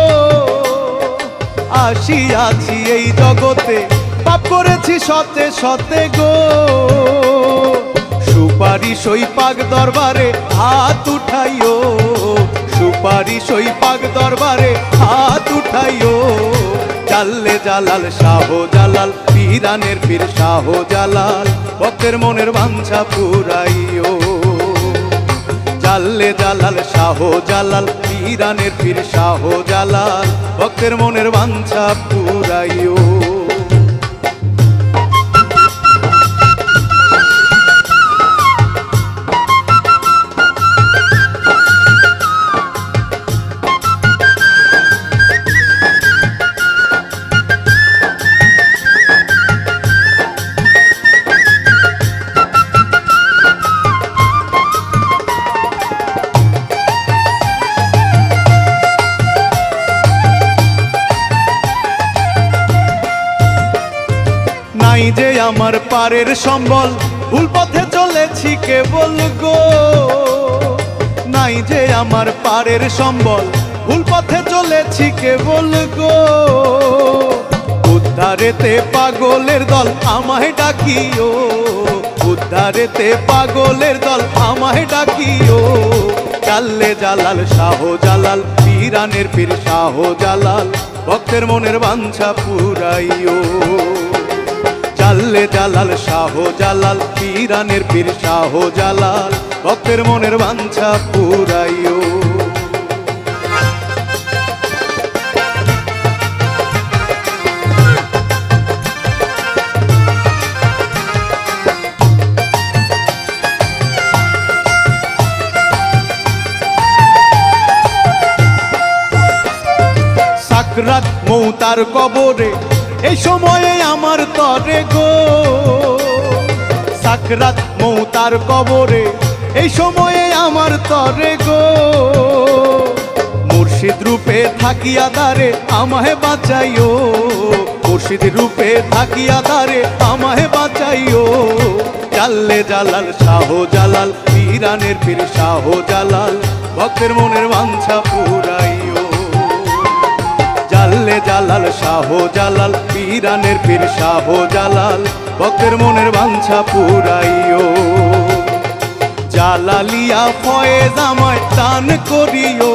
আসিয়াছি এই জগতে পাপ করেছি শতে শতে গো। সুপারিশ ওই পাক দরবারে হাত উঠাইও, সুপারিশ ওই পাক দরবারে হাত উঠাইও। জাল্লে জালাল শাহ জালাল পীরানের পীর শাহ জালাল ভক্তের মনের বাঞ্ছা পুরাইও। জাল্লে জালাল শাহ জালাল পীরানের পীর শাহ জালাল ভক্তের মনের বাঞ্ছা পুরাইও। নাই যে আমার পারের সম্বল ভুল পথে চলেছি কেবল গো, নাই যে আমার পারের সম্বল ভুল পথে চলেছি কেবল গো। উদ্ধারেতে পাগলের দল আমায় ডাকিও, উদ্ধারেতে পাগলের দল আমায় ডাকিও। জাল্লে জালাল শাহ জালাল পীরানের পীর শাহ জালাল ভক্তের মনের বাঞ্ছা পুরাইও। জাল্লে জালাল শাহ জালাল পীরানের পীর শাহ জালাল ভক্তের মনের বাঞ্ছা পুরাইও। সাকরাত মৌতার কবরে এই সময়ে আমার তরে গো, সাকরাত মৌতার কবরে, এই সময়ে আমার তরে গো। মুর্শিদ রূপে থাকিয়া দারে আমাহে বাঁচাইও, মুর্শিদ রূপে থাকিয়া দারে আমাহে বাঁচাইও। জাল্লে জালাল শাহ জালাল, পীরানের পীর শাহ জালাল, ভক্তের মনের বাঞ্ছা পুরাইও। জাল্লে জালাল শাহ জালাল, পীরানের পীর শাহ জালাল, ভক্তের মনের বাঞ্ছা পুরাইও। জালালিয়া ফয়েজ আমায় দান করিও,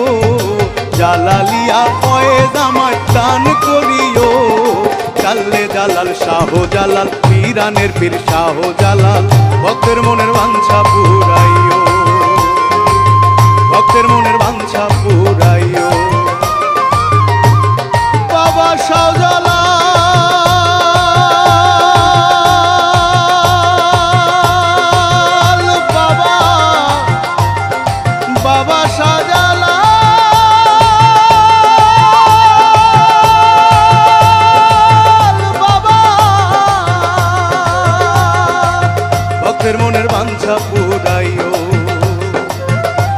জালালিয়া ফয়েজ আমায় দান করিও। জাল্লে জালাল শাহ জালাল, পীরানের পীর শাহ জালাল, ভক্তের মনের বাঞ্ছা পুরাইও, ভক্তের মনের বাঞ্ছা পুরাইও। বাবা শাহজালাল, বাবা বাবা শাহজালাল, বাবা ভক্তের মনের বাঞ্ছা পুরাইও,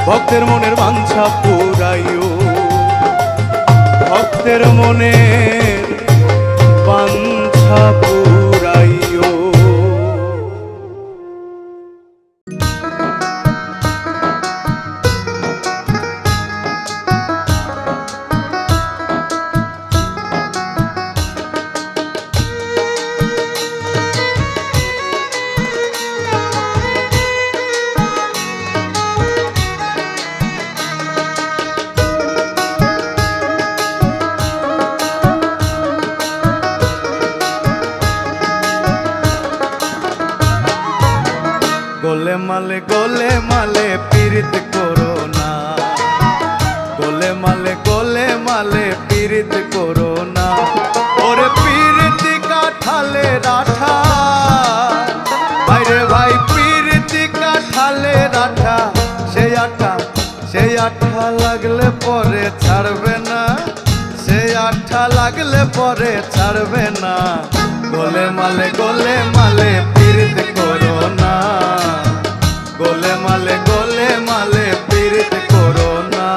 ভক্তের মনের বাঞ্ছা পুরাইও, ভক্তের মনের বাঞ্ছা পুরাইও। গোলে মালে পীড়িত করো না, গোলে মালে পীড়িত করো না। ওরে পীড়িতি কাঠালে রাঠা, ভাইরে ভাই পীড়িতি কাঠালে রাঠা। সেই আঠা লাগলে পরে ছাড়বে না, সেই আঠা লাগলে পরে ছাড়বে না। গোলে মালে পীড়িত করো না, গোলে মালে পীড়িত করো না।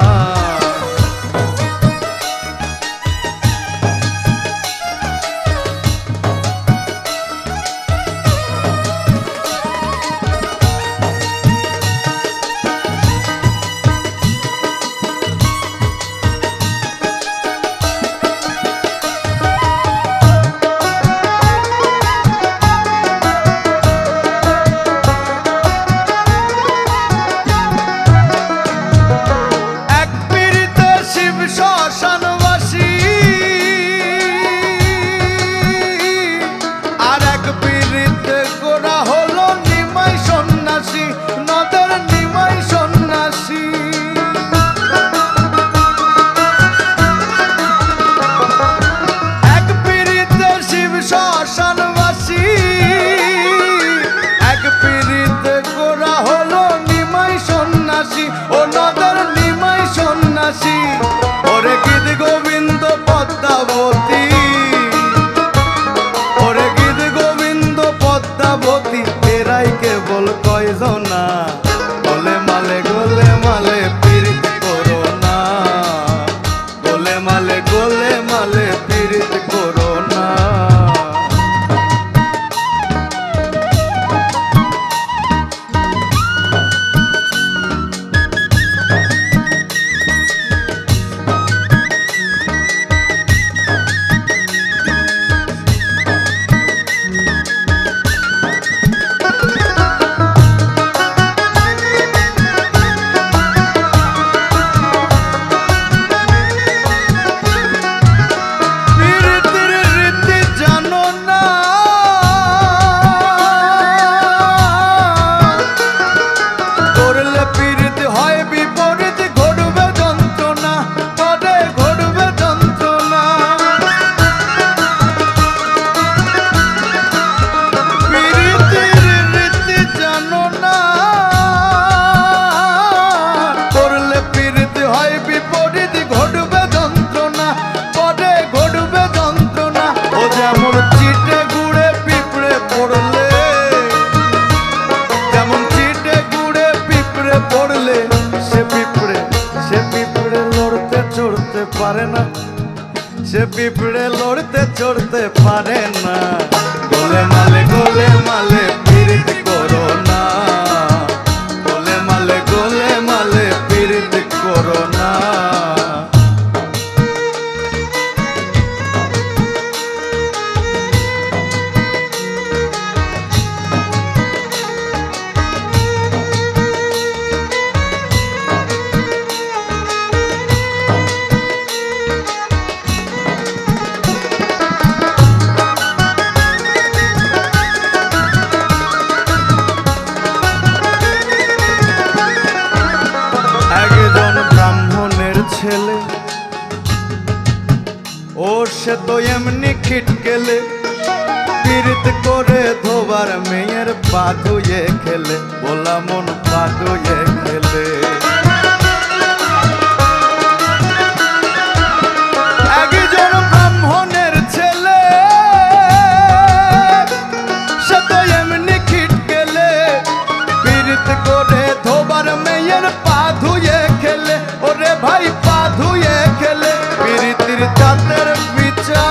উঠতে পারে না, সে পিঁপড়ে লড়তে চড়তে পারে না। গোলে মালে পীড়িত করো না, গোলে মালে পীড়িত করো না। ছেলে ও সে তো এমনি খিটকেলে, পীড়িত করে ধোবার মেয়ের পা ধুয়ে খেলে, বলা মন পা ধুয়ে খেলে। একজন ব্রাহ্মণের ছেলে সে তো এমনি খিটকেলে, পীড়িত করে ধোবার মেয়ের পা ধুয়ে খেলে। ওরে ভাই পা ধুয়ে খেলে, পীড়িতির জাতের বিচার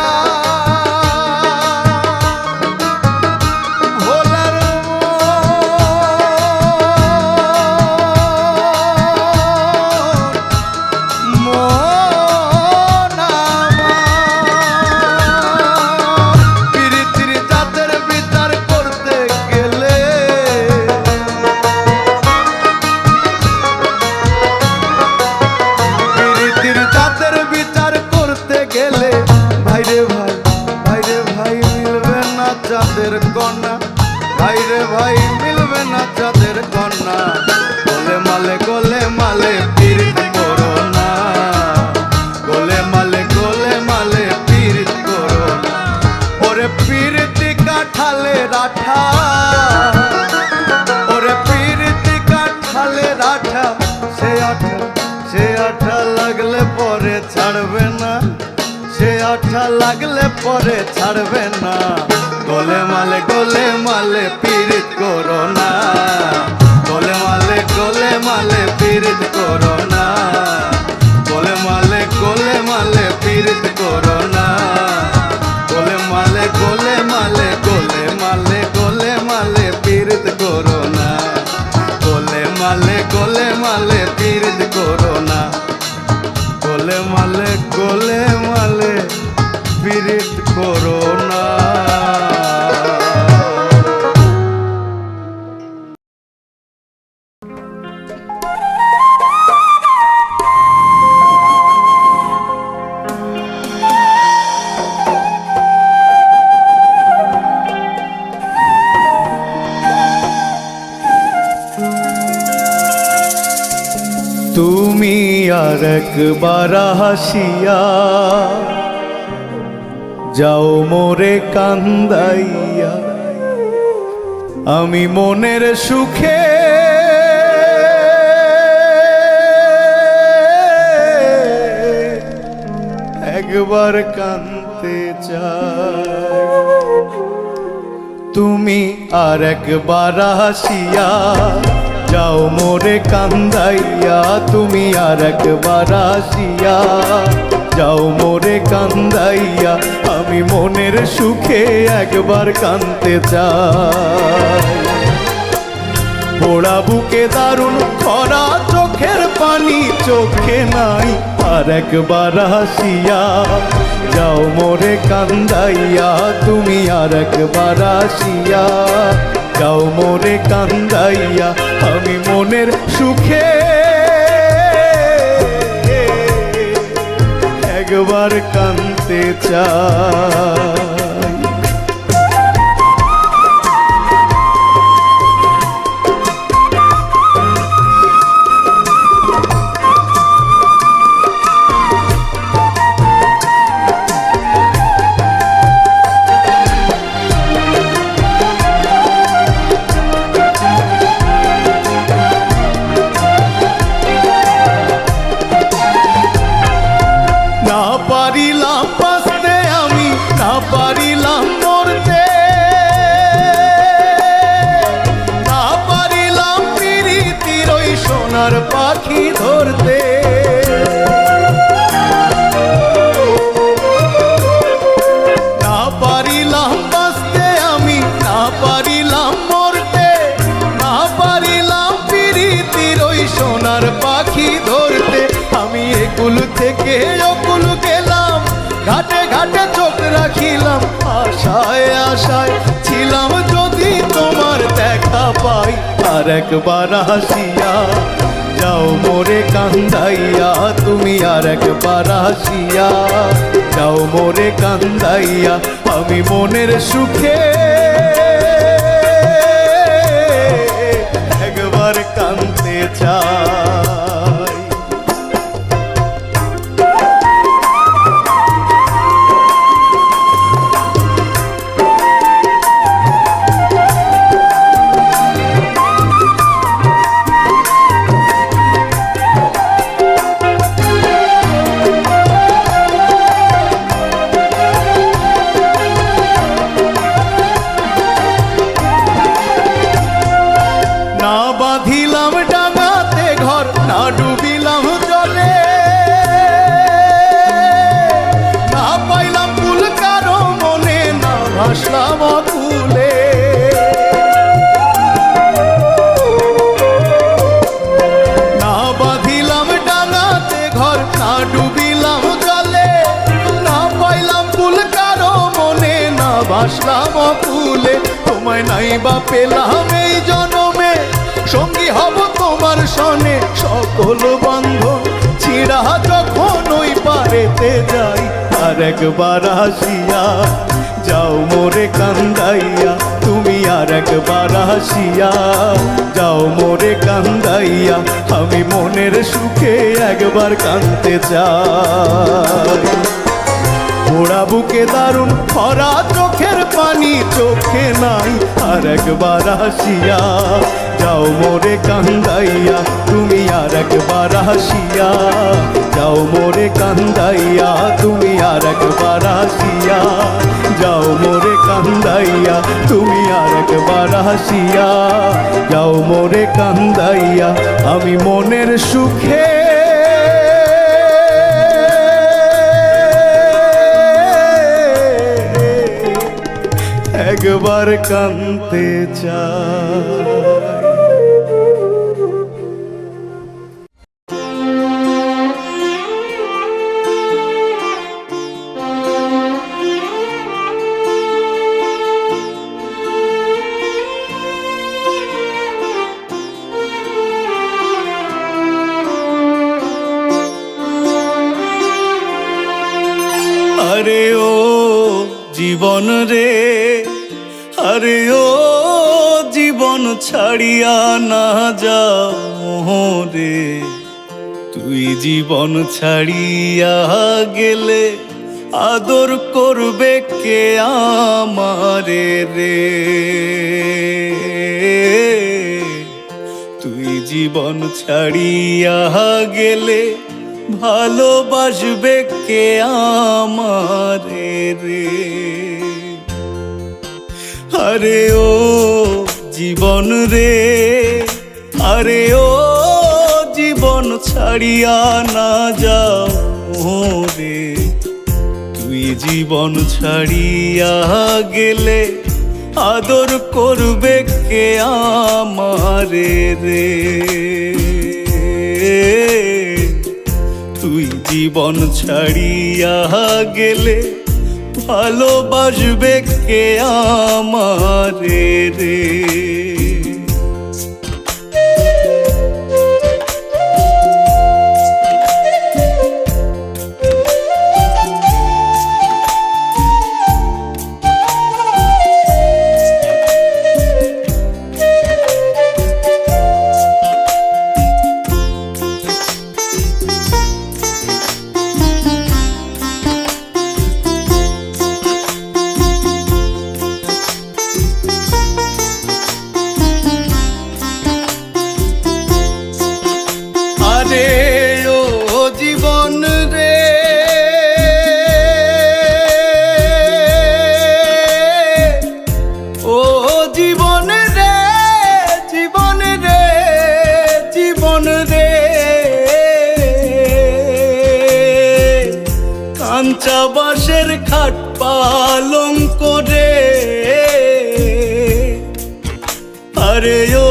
ভোলার মন আমার। পীড়িতির জাতের বিচার করতে গেলে, জাতের বিচার করতে গেলে ভাইরে ভাই মিলবে না চাঁদের কন্যা, ভাইরে ভাই মিলবে না চাঁদের কন্যা। গোলে মালে পীড়িত করো না, গোলে মালে পীড়িত করো না। ওরে পীড়িতি কাঠালে রাঠা, ওরে পীড়িতি কাঠালে রাঠা, সে আঠা লাগলে পরে ছাড়বে না, সে আঠা লাগলে পরে ছাড়বে না। গোলে মালে পীড়িত করো না, গোলে মালে পীড়িত করো না, গোলে মালে পীড়িত করো না। গোলে মালে পীড়িত করো না, গোলে মালে পীড়িত করো না, গোলে মালে পীড়িত করো না। তুমি আর একবার হাসিয়া যাও মোরে কান্দাইয়া, আমি মনের সুখে একবার কাঁদতে চাই। তুমি আর একবার হাসিয়া যাও মোরে কান্দাইয়া, তুমি আর একবার আসিয়া যাও মোরে কান্দাইয়া, আমি মনের সুখে একবার কাঁদতে চাই। পোড়া বুকে দারুণ খরা চোখের পানি চোখে নাই, আর একবার হাসিয়া যাও মোরে কান্দাইয়া, তুমি আর একবার আসিয়া যাও মোরে কান্দাইয়া, আমি মনের সুখে একবার কাঁদতে চাই। পারিলাম বাঁচতে আমি, না পারি কুল থেকে অকুল গেলাম, ঘাটে ঘাটে চোখ রাখিলাম, আশায় আশায় ছিলাম যদি তোমার দেখা পাই। আর একবার হাসিয়া যাও মোরে কান্দাইয়া, তুমি আর একবার হাসিয়া যাও মোরে কান্দাইয়া, আমি মনের সুখে একবার কাঁদতে চাই। না বাঁধিলাম ডাঙাতে ঘর, না ডুবিলাম জলে, না পাইলাম কুল কারো মনে, না ভাসলাম অকুলে। না বাঁধিলাম ডাঙাতে ঘর, না ডুবিলাম জলে, না পাইলাম কুল কারো মনে, না ভাসলাম অকুলে। তোমায় নাই বা পেলাম এই জনমে, সঙ্গী হব তোমার সনে, সকল বন্ধন ছিড়া যখন ওই পারেতে যাই। আর একবার হাসিয়া যাও মোরে কান্দাইয়া, তুমি আর একবার হাসিয়া যাও মোরে কান্দাইয়া, আমি মনের সুখে একবার কাঁদতে চাই। পোড়া বুকে দারুণ খরা চোখের পানি চোখে নাই, আর একবার হাসিয়া যাও মোরে কান্দাইয়া, তুমি আর একবার হাসিয়া যাও মোরে কান্দাইয়া, তুমি আর একবার হাসিয়া যাও মোরে কান্দাইয়া, তুমি আর একবার হাসিয়া যাও মোরে কান্দাইয়া, আমি মনের সুখে একবার কাঁদতে চাই। আরে ও জীবন রে, আরে ও জীবন ছাড়িয়া না যাও রে, তুই জীবন ছাড়িয়া গেলে আদর করবে কে আমারে রে। তুই জীবন ছাড়িয়া গেলে ভালোবাসবে কে আমারে রে। আরে ও জীবন রে, আরে ও জীবন ছাড়িয়া না যাও রে, তুই জীবন ছাড়িয়া গেলে আদর করবে কে আমারে রে। তুই জীবন ছাড়িয়া গেলে ভালোবাসবে কে আমারে রে। কাঁচা বাঁশের খাট পালঙ্ক রে, আরে ও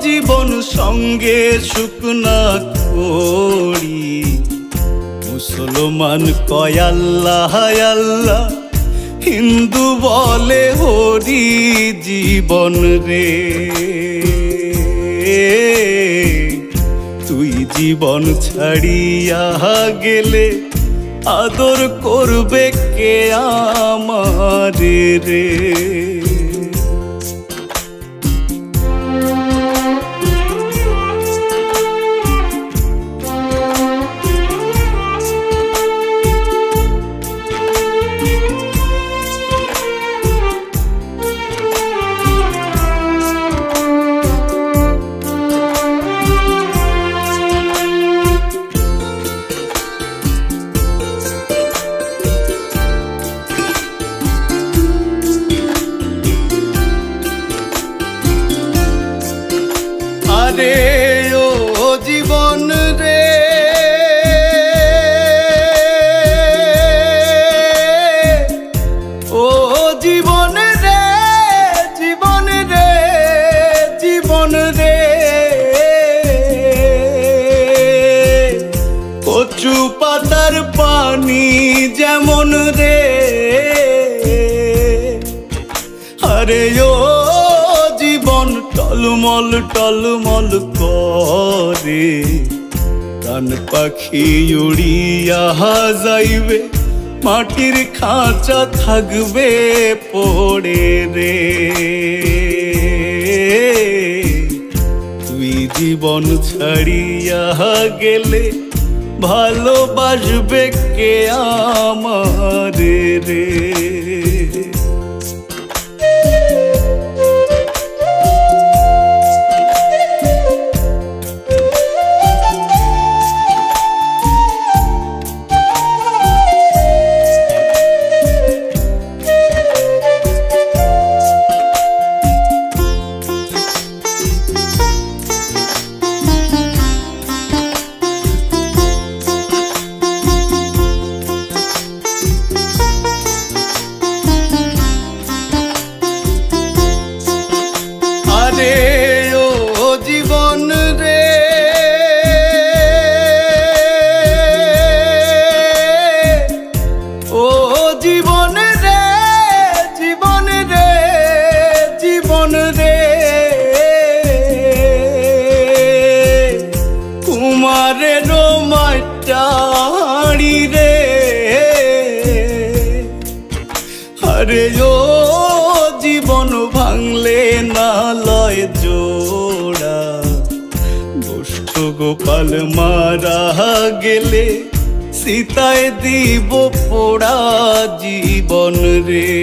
জীবন সঙ্গে শুকনা খড়ি মুসলমান কয় আল্লাহ আল্লাহ, হিন্দু বলে হরি জীবন রে। তুই জীবন ছাড়িয়া গেলে আদর করবে কে আমারে রে। আরে ও জীবন রে, ও জীবন রে, জীবন রে, জীবন রে, কচু পাতার পানি যেমন রে। আরে ও জীবন টলমল টলমল করে, প্রাণ পাখি উড়িয়া যাইবে, মাটির খাঁচা থাকবে পড়ে রে। তুই জীবন ছাড়িয়া গেলে ভালোবাসবে কে আমারে রে। আরে ও জীবন রে, ও জীবন রে, জীবন রে, জীবন রে, কুমারের মাটাড়ি রে। আরে ও জীবন ভাঙলে না লয় জোড়া, দুষ্ট গোপাল মারা গেলে সীতায় দিব পোড়া জীবন রে।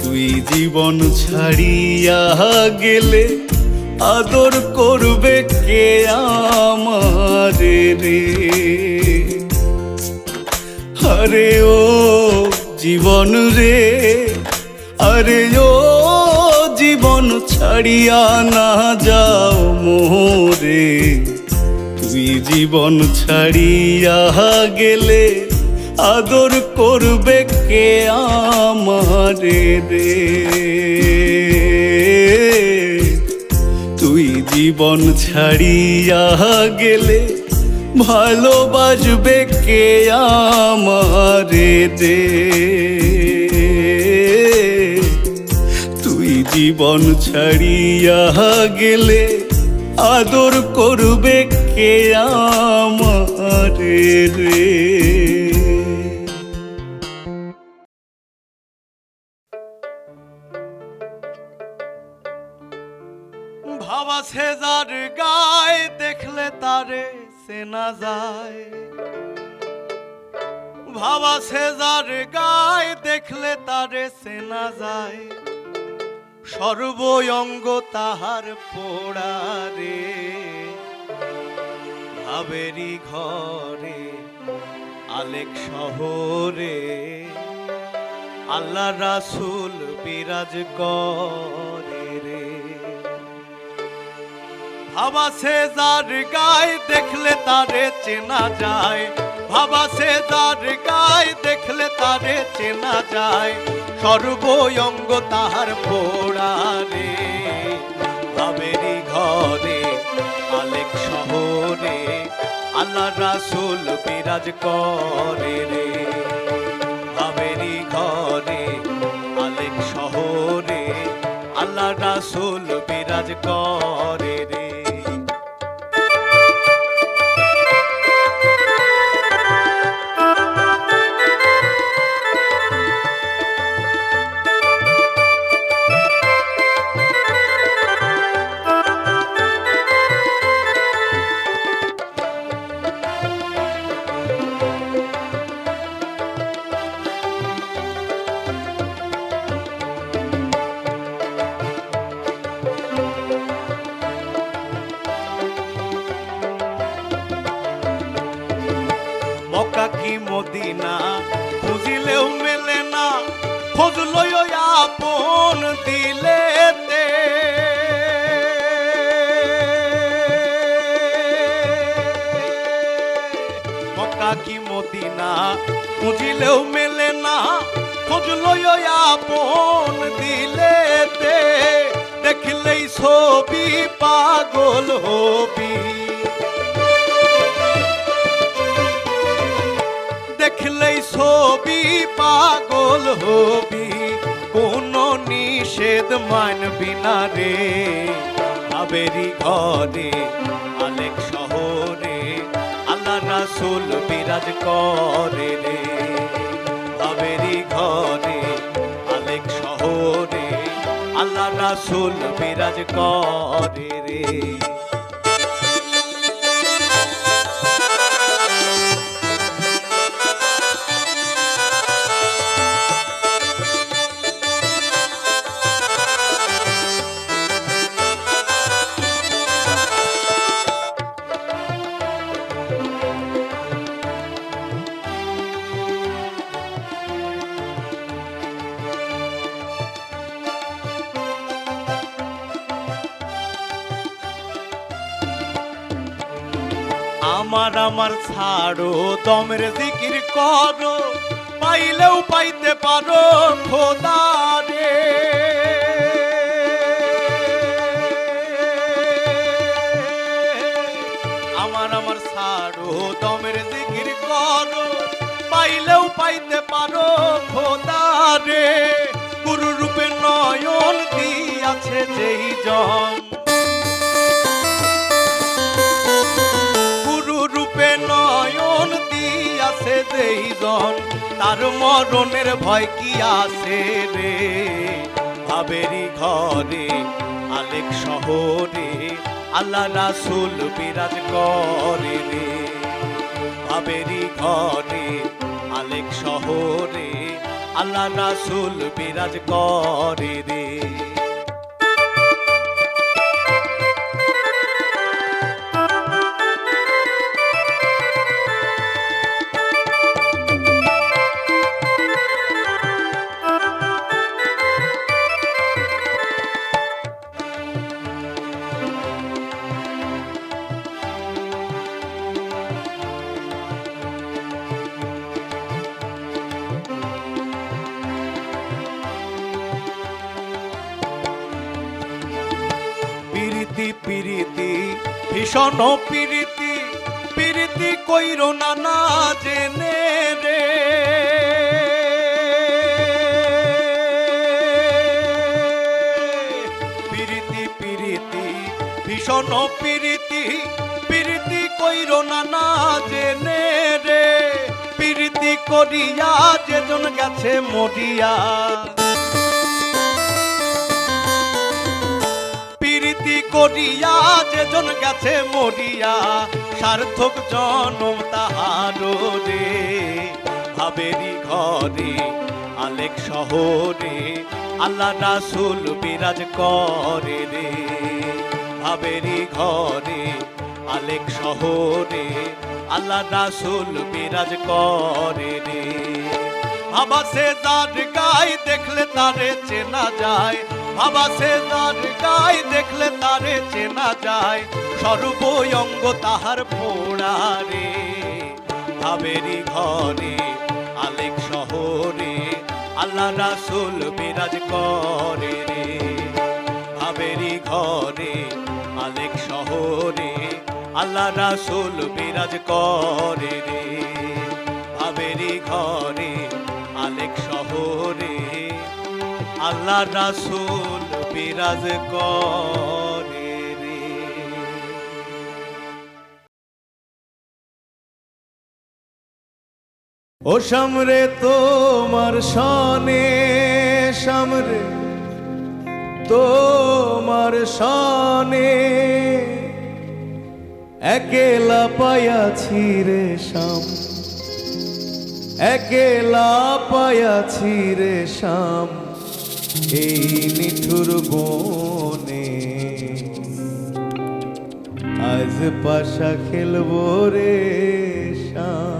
তুই জীবন ছাড়িয়া গেলে আদর করবে কে আমারে রে। আরে ও জীবন রে, আরে ও জীবন ছাড়িয়া না যাও মোরে। তুই জীবন ছাড়িয়া গেলে আদর করবে কে আমারে রে। তুই জীবন ছাড়িয়া গেলে ভালোবাসবে কে আমারে রে। তুই জীবন ছাড়িয়া গেলে আদর করবে কে আমারে রে। ভাবা সে যার গায় দেখলে তারে চেনা যায়, ভাবা সে যার গায় দেখলে তারে চেনা যায়, সর্বঙ্গ তাহার পোড়া রে। ভাবেরি ঘরে আলেক শহরে আল্লাহ রাসূল বিরাজ করে রে। ভাবা সে যার গায়ে দেখলে তারে চেনা যায়, ভাবা সে যার গায়ে দেখলে তারে চেনা যায়, সর্বঙ্গ তাহার পোড়া রে। ভাবেরি ঘরে আলেক শহরে আল্লাহ রাসূল বিরাজ করে রে। ভাবেরি ঘরে আলেক শহরে আল্লাহ রাসূল বিরাজ করে রে। মক্কা কি মদিনা খুঁজিলেও মেলে না, খোঁজ লইও আপন দিলেতে। মক্কা কি মদিনা খুঁজিলেও মেলে না, খোঁজ লইও আপন দিলেতে। দেখলেই ছবি পাগল হবি, দেখলেই ছবি পাগল হবি, কোন নিষেধ মানবি না রে। ভাবেরি ঘরে আলেক শহরে আল্লাহ রাসূল বিরাজ করে রে। ভাবেরি ঘরে আলেক শহরে আল্লাহ রাসূল বিরাজ করে রে। আমার ছাড়ো দমের জিকির করো, পাইলেও পাইতে পারো খোদা রে। আমার ছাড়ো দমের জিকির করো, পাইলেও পাইতে পারো খোদা রে। গুরু রূপে নয়ন দিয়াছে যেই জন, নয়ন দিয়াছে যেই জন, তার মরণের ভয় কি আছে রে। ভাবেরি ঘরে আলেক শহরে আল্লাহ রাসূল বিরাজ করে রে। ভাবেরি ঘরে আলেক শহরে আল্লাহ রাসূল বিরাজ করে রে। পিরিতি পিরিতি ভীষণ পিরিতি, পিরিতি কইরো না না জেনে রে। পিরিতি পিরিতি ভীষণ পিরিতি, পিরিতি কইরো না না জেনে রে। পিরিতি করিয়া যেজন গেছে মরিয়া, প্রীতি করিয়া যেজন গেছে মরিয়া, সার্থক জনম তাহার রে। ভাবেরি ঘরে আলেক শহরে আল্লাহ রাসূল বিরাজ করে রে। ভাবেরি ঘরে আলেক শহরে আল্লাহ রাসূল বিরাজ করে রে। ভাবা সে যার গায়ে দেখলে তারে চেনা যায়, ভাবা সে যার গায়ে দেখলে তারে চেনা যায়, সর্বঙ্গ তাহার পোড়া রে। ভাবেরি ঘরে আলেক শহরে আল্লাহ রাসূল বিরাজ করে রে। ভাবেরি ঘরে আলেক শহরে আল্লাহ রাসূল বিরাজ করে রে আবেরি ঘরে আলেক শহরে আল্লাহ রাসূল বিরাজ করে রে। ও সামরে তোমার সনে সামরে তোমার সনে একেলা পায়াছি রে শাম একেলা পায়াছি রে শাম এই নিঠুর বনে আজ পাশা খেলবো রে শাম।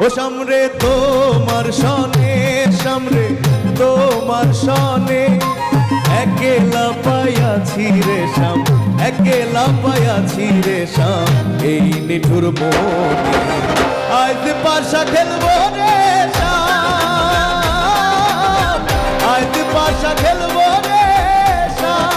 ও সামরে তোমার সনে সামরে তোমার সনে একেলা পায়াছি রে শাম একেলা পায়াছি রে শাম এই নিঠুর মনে আজ পাশা খেলবো রে শাম আজ পাশা খেলবো রে শাম।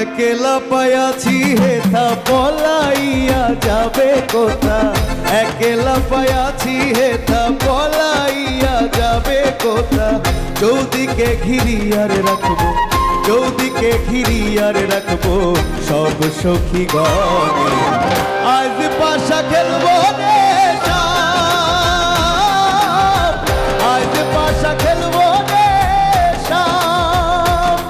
একেলা পায়াছি হেথা পলাইয়া যাবে কোথা একেলা পায়াছি হেথা পলাইয়া যাবে কোথা চৌদিকে ঘিরিয়ার রাখবো চৌদিকে ঘিরিয়ার রাখবো সব সখী গণে আজ পাশা খেলবো রে শাম আজ পাশা খেলবো রে শাম।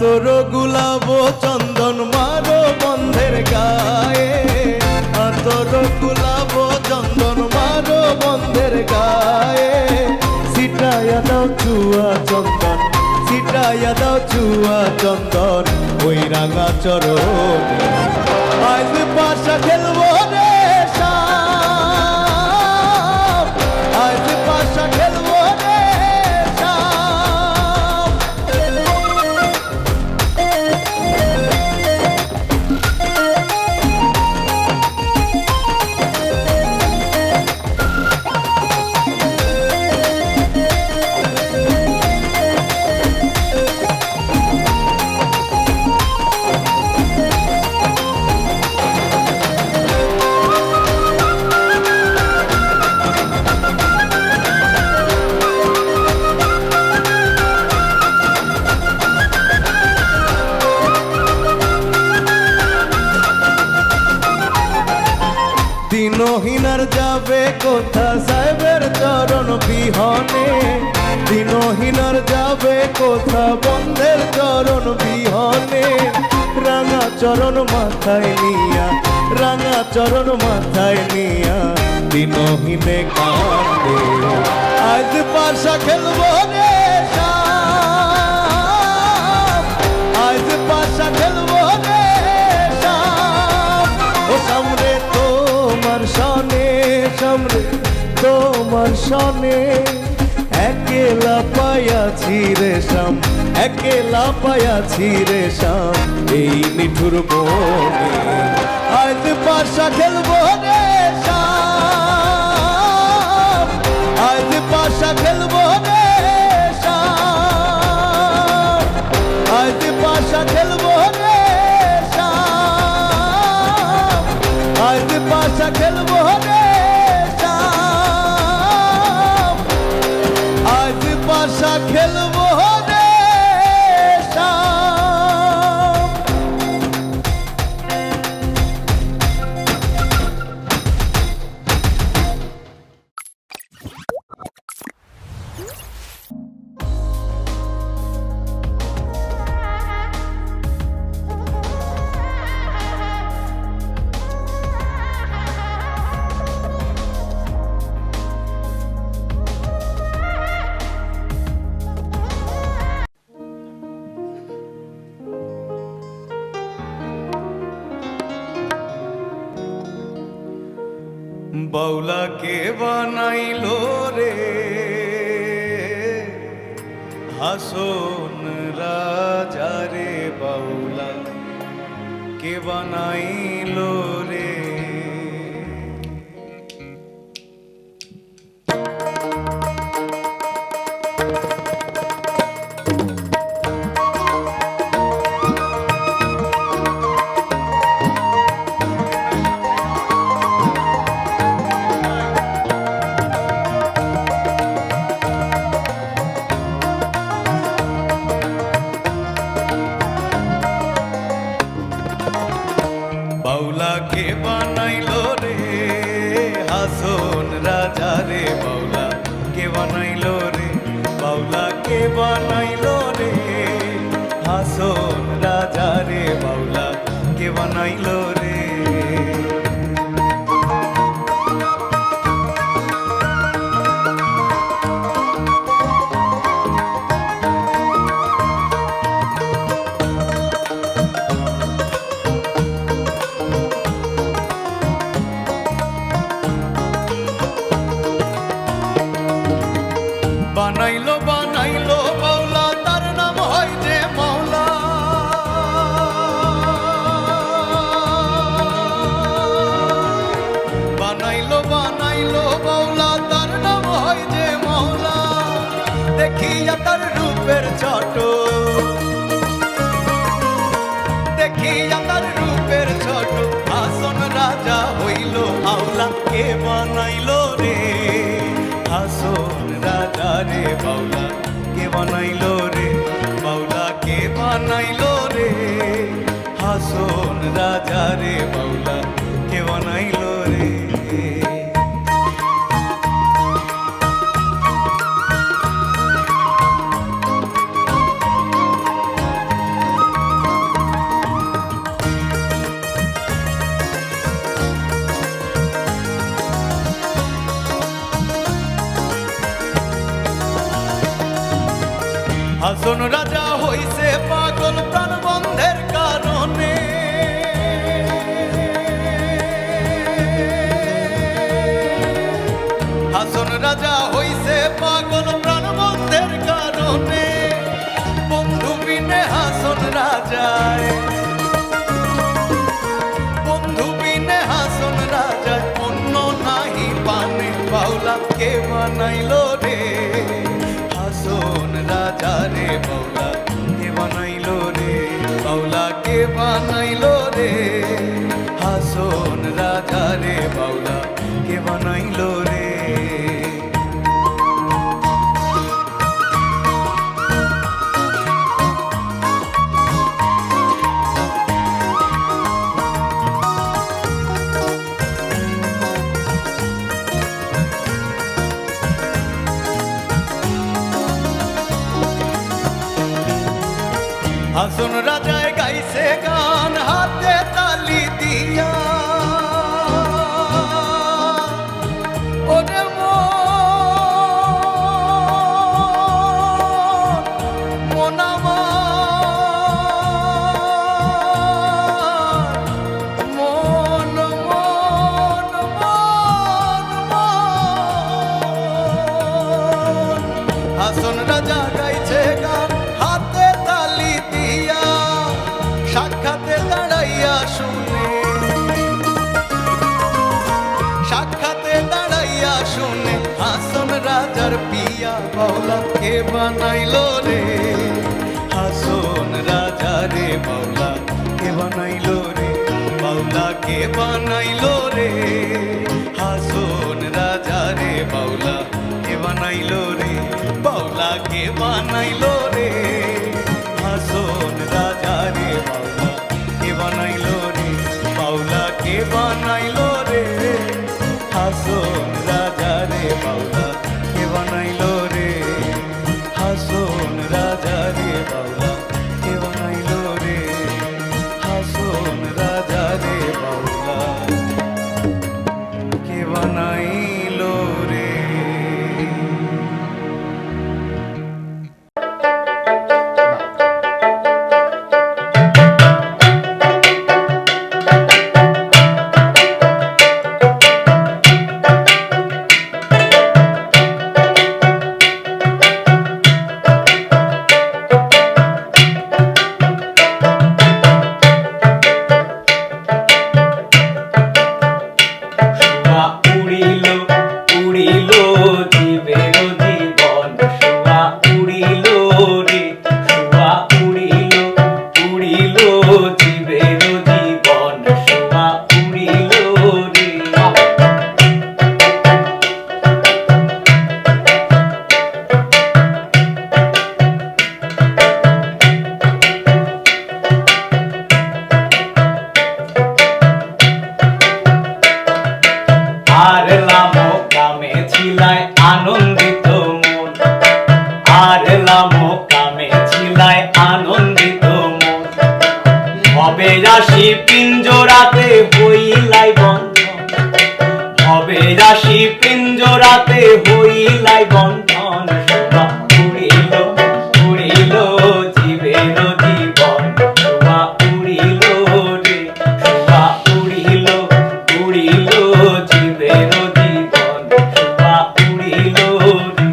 তোর গুলাব চন্দন মারো বন্ধের গায়ে তোর গুলাব চন্দন মারো বন্ধের গায়ে সিটায়া দাও চুয়া চন্দন সিটায়া দাও চুয়া চন্দন ওই রাঙা চরণে আজ পাশা খেলবো রে শাম আজ পাশা খেলবো রে শাম। দিনহীনার যাবে কোথা সাহেবের চরণ বিহনে দিনহীনার যাবে কোথা বন্ধের চরণ বিহনে রাঙা চরণ মাথায় নিয়া রাঙা চরণ মাথায় নিয়া দিনহীনে কান্দে আজ পাশা খেলবো রে শাম একেলা পাইয়াছি রে শ্যাম, একেলা পাইয়াছি রে শ্যাম, এই নিঠুর বনে আজ পাশা খেলবো রে শ্যাম, আজ পাশা খেলবো রে শ্যাম, আজ পাশা খেলবো রে শ্যাম, আজ পাশা খেলবো রে শ্যাম, আজ পাশা খেলবো রে শ্যাম। বাউলা কে বানাইলো রে হাসন রাজা রে, বাউলা কে বানাইলো রে। বাউলা কে বানাইলো রে হাসন রাজা রে, বাউলা কে বানাইলো রে, বাউলা কে বানাইলো রে হাসন রাজা রে, বাউলা কে বানাইলো রে। বানাইলো বানাইলো বাউলা তার নাম হয় যে মাওলা, বানাইলো বানাইলো বাউলা তার নাম হয় যে মাওলা। দেখিয়া তার রূপের ছোট, দেখিয়া তার রূপের ছোট হাসন রাজা হইল আওলা। কে বানাইলো রে হাসন রাজা রে, বাউলা কে বানাইলো রে, বাউলা কে বানাইলো রে হাসন রাজা রে, বাউলা কে বানাইলো রে। হাসন রাজা হইছে পাগল প্রাণ বন্ধের কারণে, হাসন রাজা হইছে পাগল প্রাণ বন্ধের কারণে। বন্ধু বিনে হাসন রাজায়, বন্ধু বিনে হাসন রাজায় অন্য নাহি পানে। বাউলা কে বানাইলো রে হাসন রাজা রে, বাউলা কে বানাইলো রে, বাউলা কে বানাইলো রে হাসন রাজা রে, বাউলা কে বানাইলো রে। হাসন রাজায় গাইছে গান হাতে তালি দিয়া, ওরে মন আমার, মন মন মন মন হাসন রাজা গাইছে গান হাতে তালি দিয়া, সাক্ষাতে দাঁড়াইয়া শুনে, সাক্ষাতে দাঁড়াইয়া শুনে হাসন রাজার পিয়া বাউলা কে বানাইলো রে, হাসন রাজা রে বাউলা কে বানাইলো রে, বাউলা কে বানাইলো রে, হাসন রাজা রে বাউলা কে বানাইলো রে, বাউলা কে বানাইলো রে, হাসন রাজা রে বাউলা কে বানাইলো রে, বাউলা কে বানাইলো রে, হাসন রাজা রে বাউলা কে বানাইলো রে, হাসন রাজা রে বাউলা কে বানাইলো রে, হাসন রাজা রে বাউলা কে বানাইলো রে। রাশি পিঞ্জরাতে হইলাই বন্ধন, ভবে রাশি পিঞ্জরাতে হইলাই বন্ধন, শোভা উড়িল উড়িল জীবের জীবন, শোভা উড়িল রে, শোভা উড়িল উড়িল জীবের জীবন, শোভা উড়িল রে।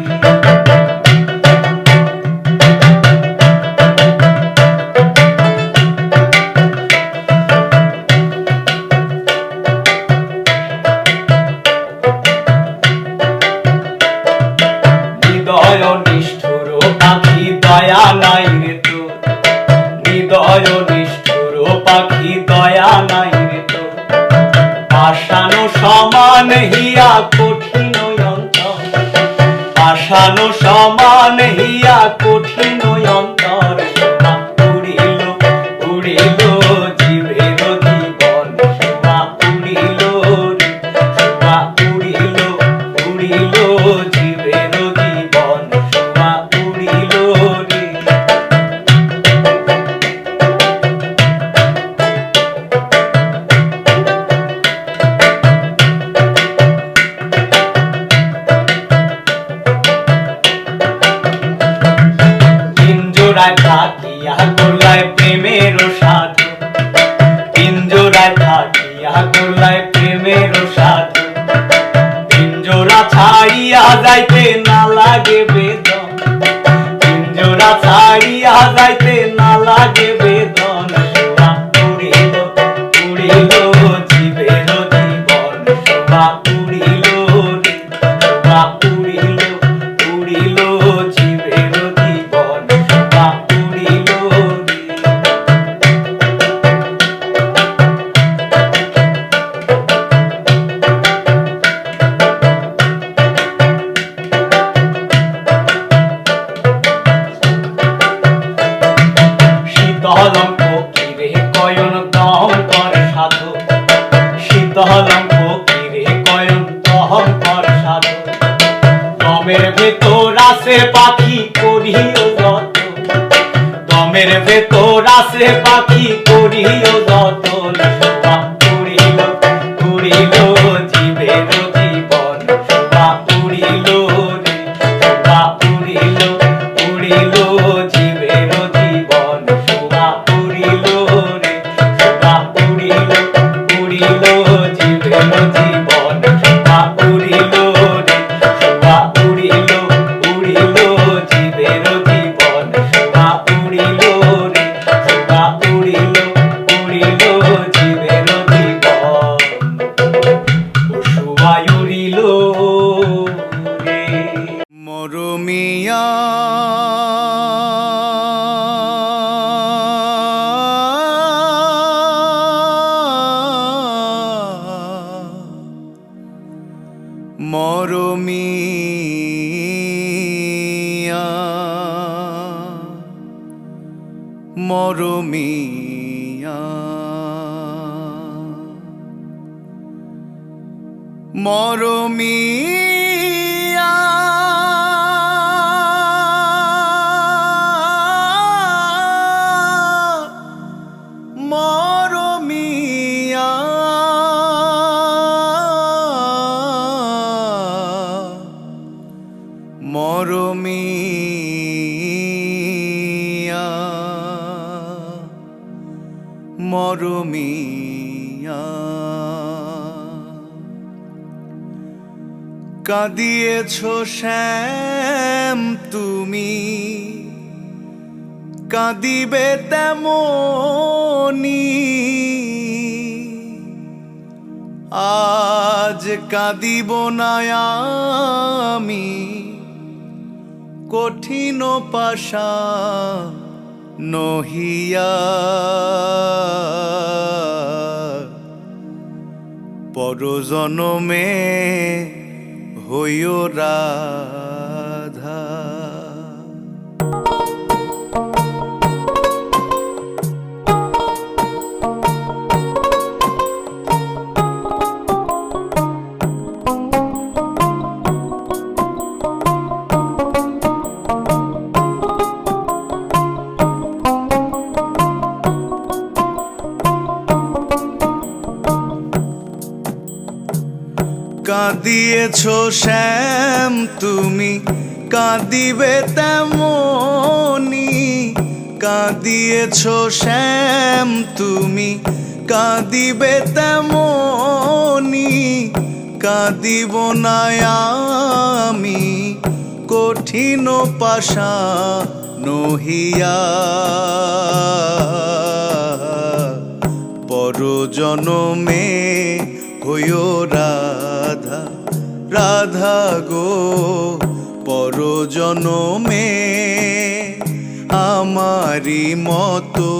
নিষ্ঠুর পাখি দয়া নাই রে তোর, হৃদয় নিষ্ঠুর পাখি দয়া নাই রে তোর, পাষাণ সমান হিয়া কঠিন অন্তর, পাষাণ সমান হিয়া কঠিন অন্তর, শোভা উড়িল উড়িল জীবের জীবন, শোভা উড়িল রে, শোভা উড়িল উড়িল জীবের জীবন, শোভা উড়িল রে। পিঞ্জরায় থাকিয়া করলায় প্রেমের সাধু, পিঞ্জরায় থাকিয়া করলায় প্রেমের সাধু, পিঞ্জরা ছাড়িয়া যাইতে না লাগে বেদন, পিঞ্জরা ছাড়িয়া যাইতে না লাগে বেদন, শোভা উড়িল উড়িল জীবের জীবন, শোভা উড়িল রে, শোভা উড়িল উড়িল জীবের জীবন, শোভা উড়িল রে। শীতলং ফকিরে কয়ন দহন করে সাধু, শীতলং ফকিরে কয়ন দহন করে সাধু, দমের ভেতর আছে পাখি করিও যত, দমের ভেতর আছে পাখি করিও যতন, শোভা উড়িল উড়িল জীবের জীবন, শোভা উড়িল রে, শোভা উড়িল উড়িল জীবের জীবন, শোভা উড়িল রে, শোভা উড়িল উড়িল জীবের জীবন, শোভা উড়িল রে, শোভা উড়িল উড়িল মরমিয়া মরমিয়া মরমিয়া মরমিয়া মরমিয়া মরমিয়া মরমিয়া কাঁদিয়েছো শ্যাম তুমি কাঁদিবে তেমনি আজ কাঁদিব না আমি কঠিন পাশা নহিয়া পরজনমে হইও রাধা। কাঁদিয়েছো শ্যাম তুমি কাঁদিবে তেমনি কাঁদিয়েছো শ্যাম তুমি কাঁদিবে তেমনি কাঁদিব না আমি কঠিন পাশা নহিয়া পরজনমে হইও রাধা রাধা গো পরজনমে আমারি মতো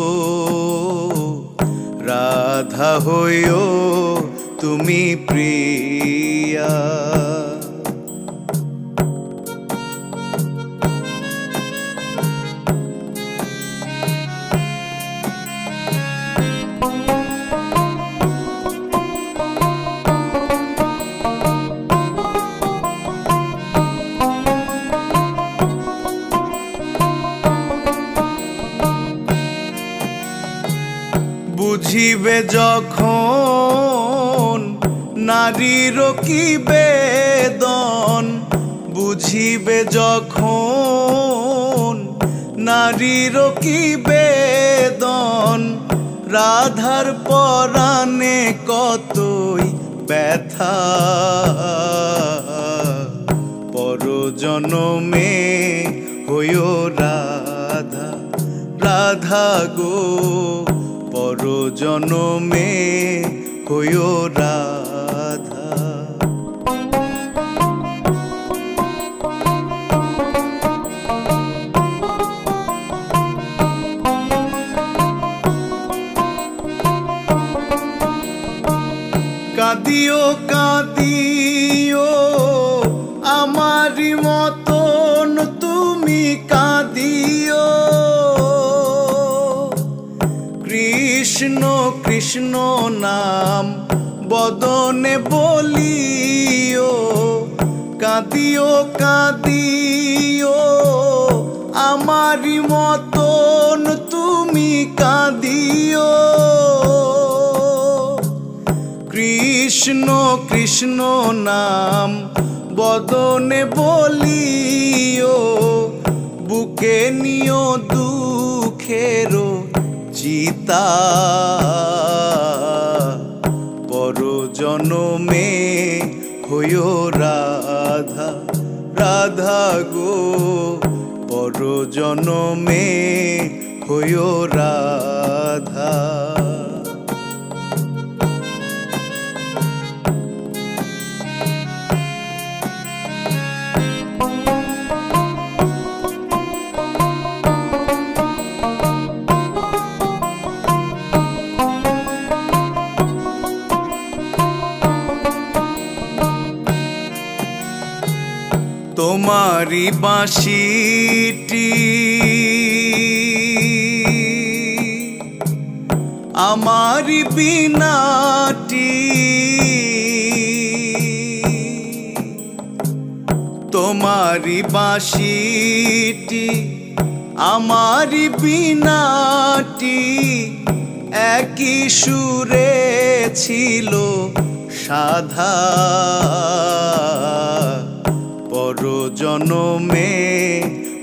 রাধা হইও তুমি প্রিয়া। বুঝিবে যখন নারীর কি বেদন বুঝিবে যখন নারীর কি বেদন রাধার পরাণে কতই ব্যথা পরজনমে হইও রাধা রাধা গো পরজনমে হইও রাধা। কাঁদিও কাঁদিও আমারি মতন তুমি কাঁদিও কৃষ্ণ কৃষ্ণ নাম বদনে বলিও কাঁদিও কাঁদিও আমারি মতন তুমি কাঁদিও কৃষ্ণ কৃষ্ণ নাম বদনে বলিও বুকে নিও দুঃখেরও চিতা পরজনমে হইও রাধা রাধা গো পরজনমে হইও রাধা। তোমারি বাঁশিটি আমারি বিনাটি তোমারি বাঁশিটি আমারি বিনাটি একই সুরে ছিল সাধা পরজনমে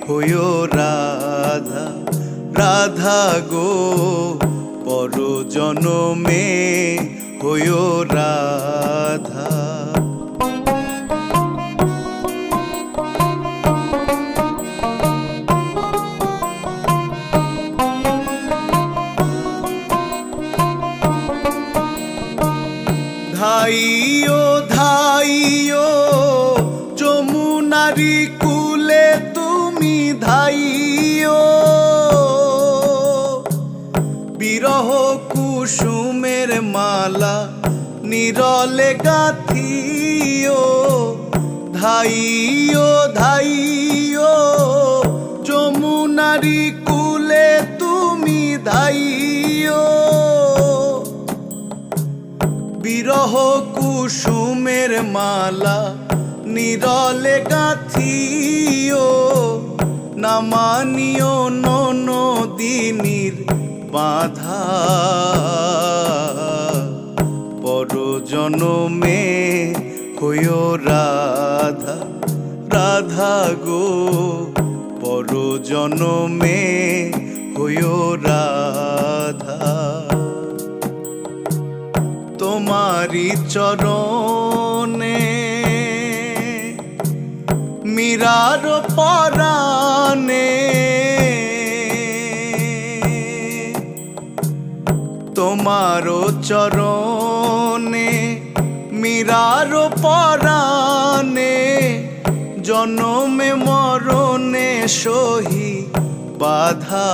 হইও রাধা রাধা গো পরজনমে হইও রাধা ধাইও ধাইও যমুনারি কুলে তুমি ধাইও বিরহ কুসুমের মালা নিরলে গাথিও ধাইও ধাইও যমুনারি কুলে তুমি ধাইও বিরহ কুসুমের মালা নিরলে গাথিও না মানিও ননদিনীর বাধা পরজনমে হইও রাধা রাধা গো পরজনমে হইও রাধা তোমারি চরণে মীরার পরাণে তোমারো চরণে মীরার পরাণে জনমে মরণে সহি বাধা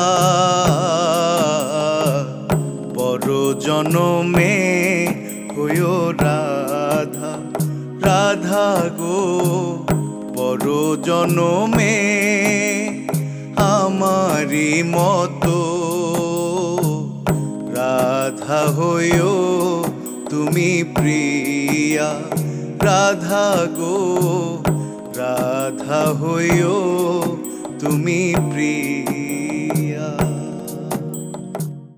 পরজনমে হইও রাধা রাধা গো পরজনমে আমারি মতো রাধা হইও তুমি প্রিয়া রাধা গো রাধা হইও তুমি প্রিয়া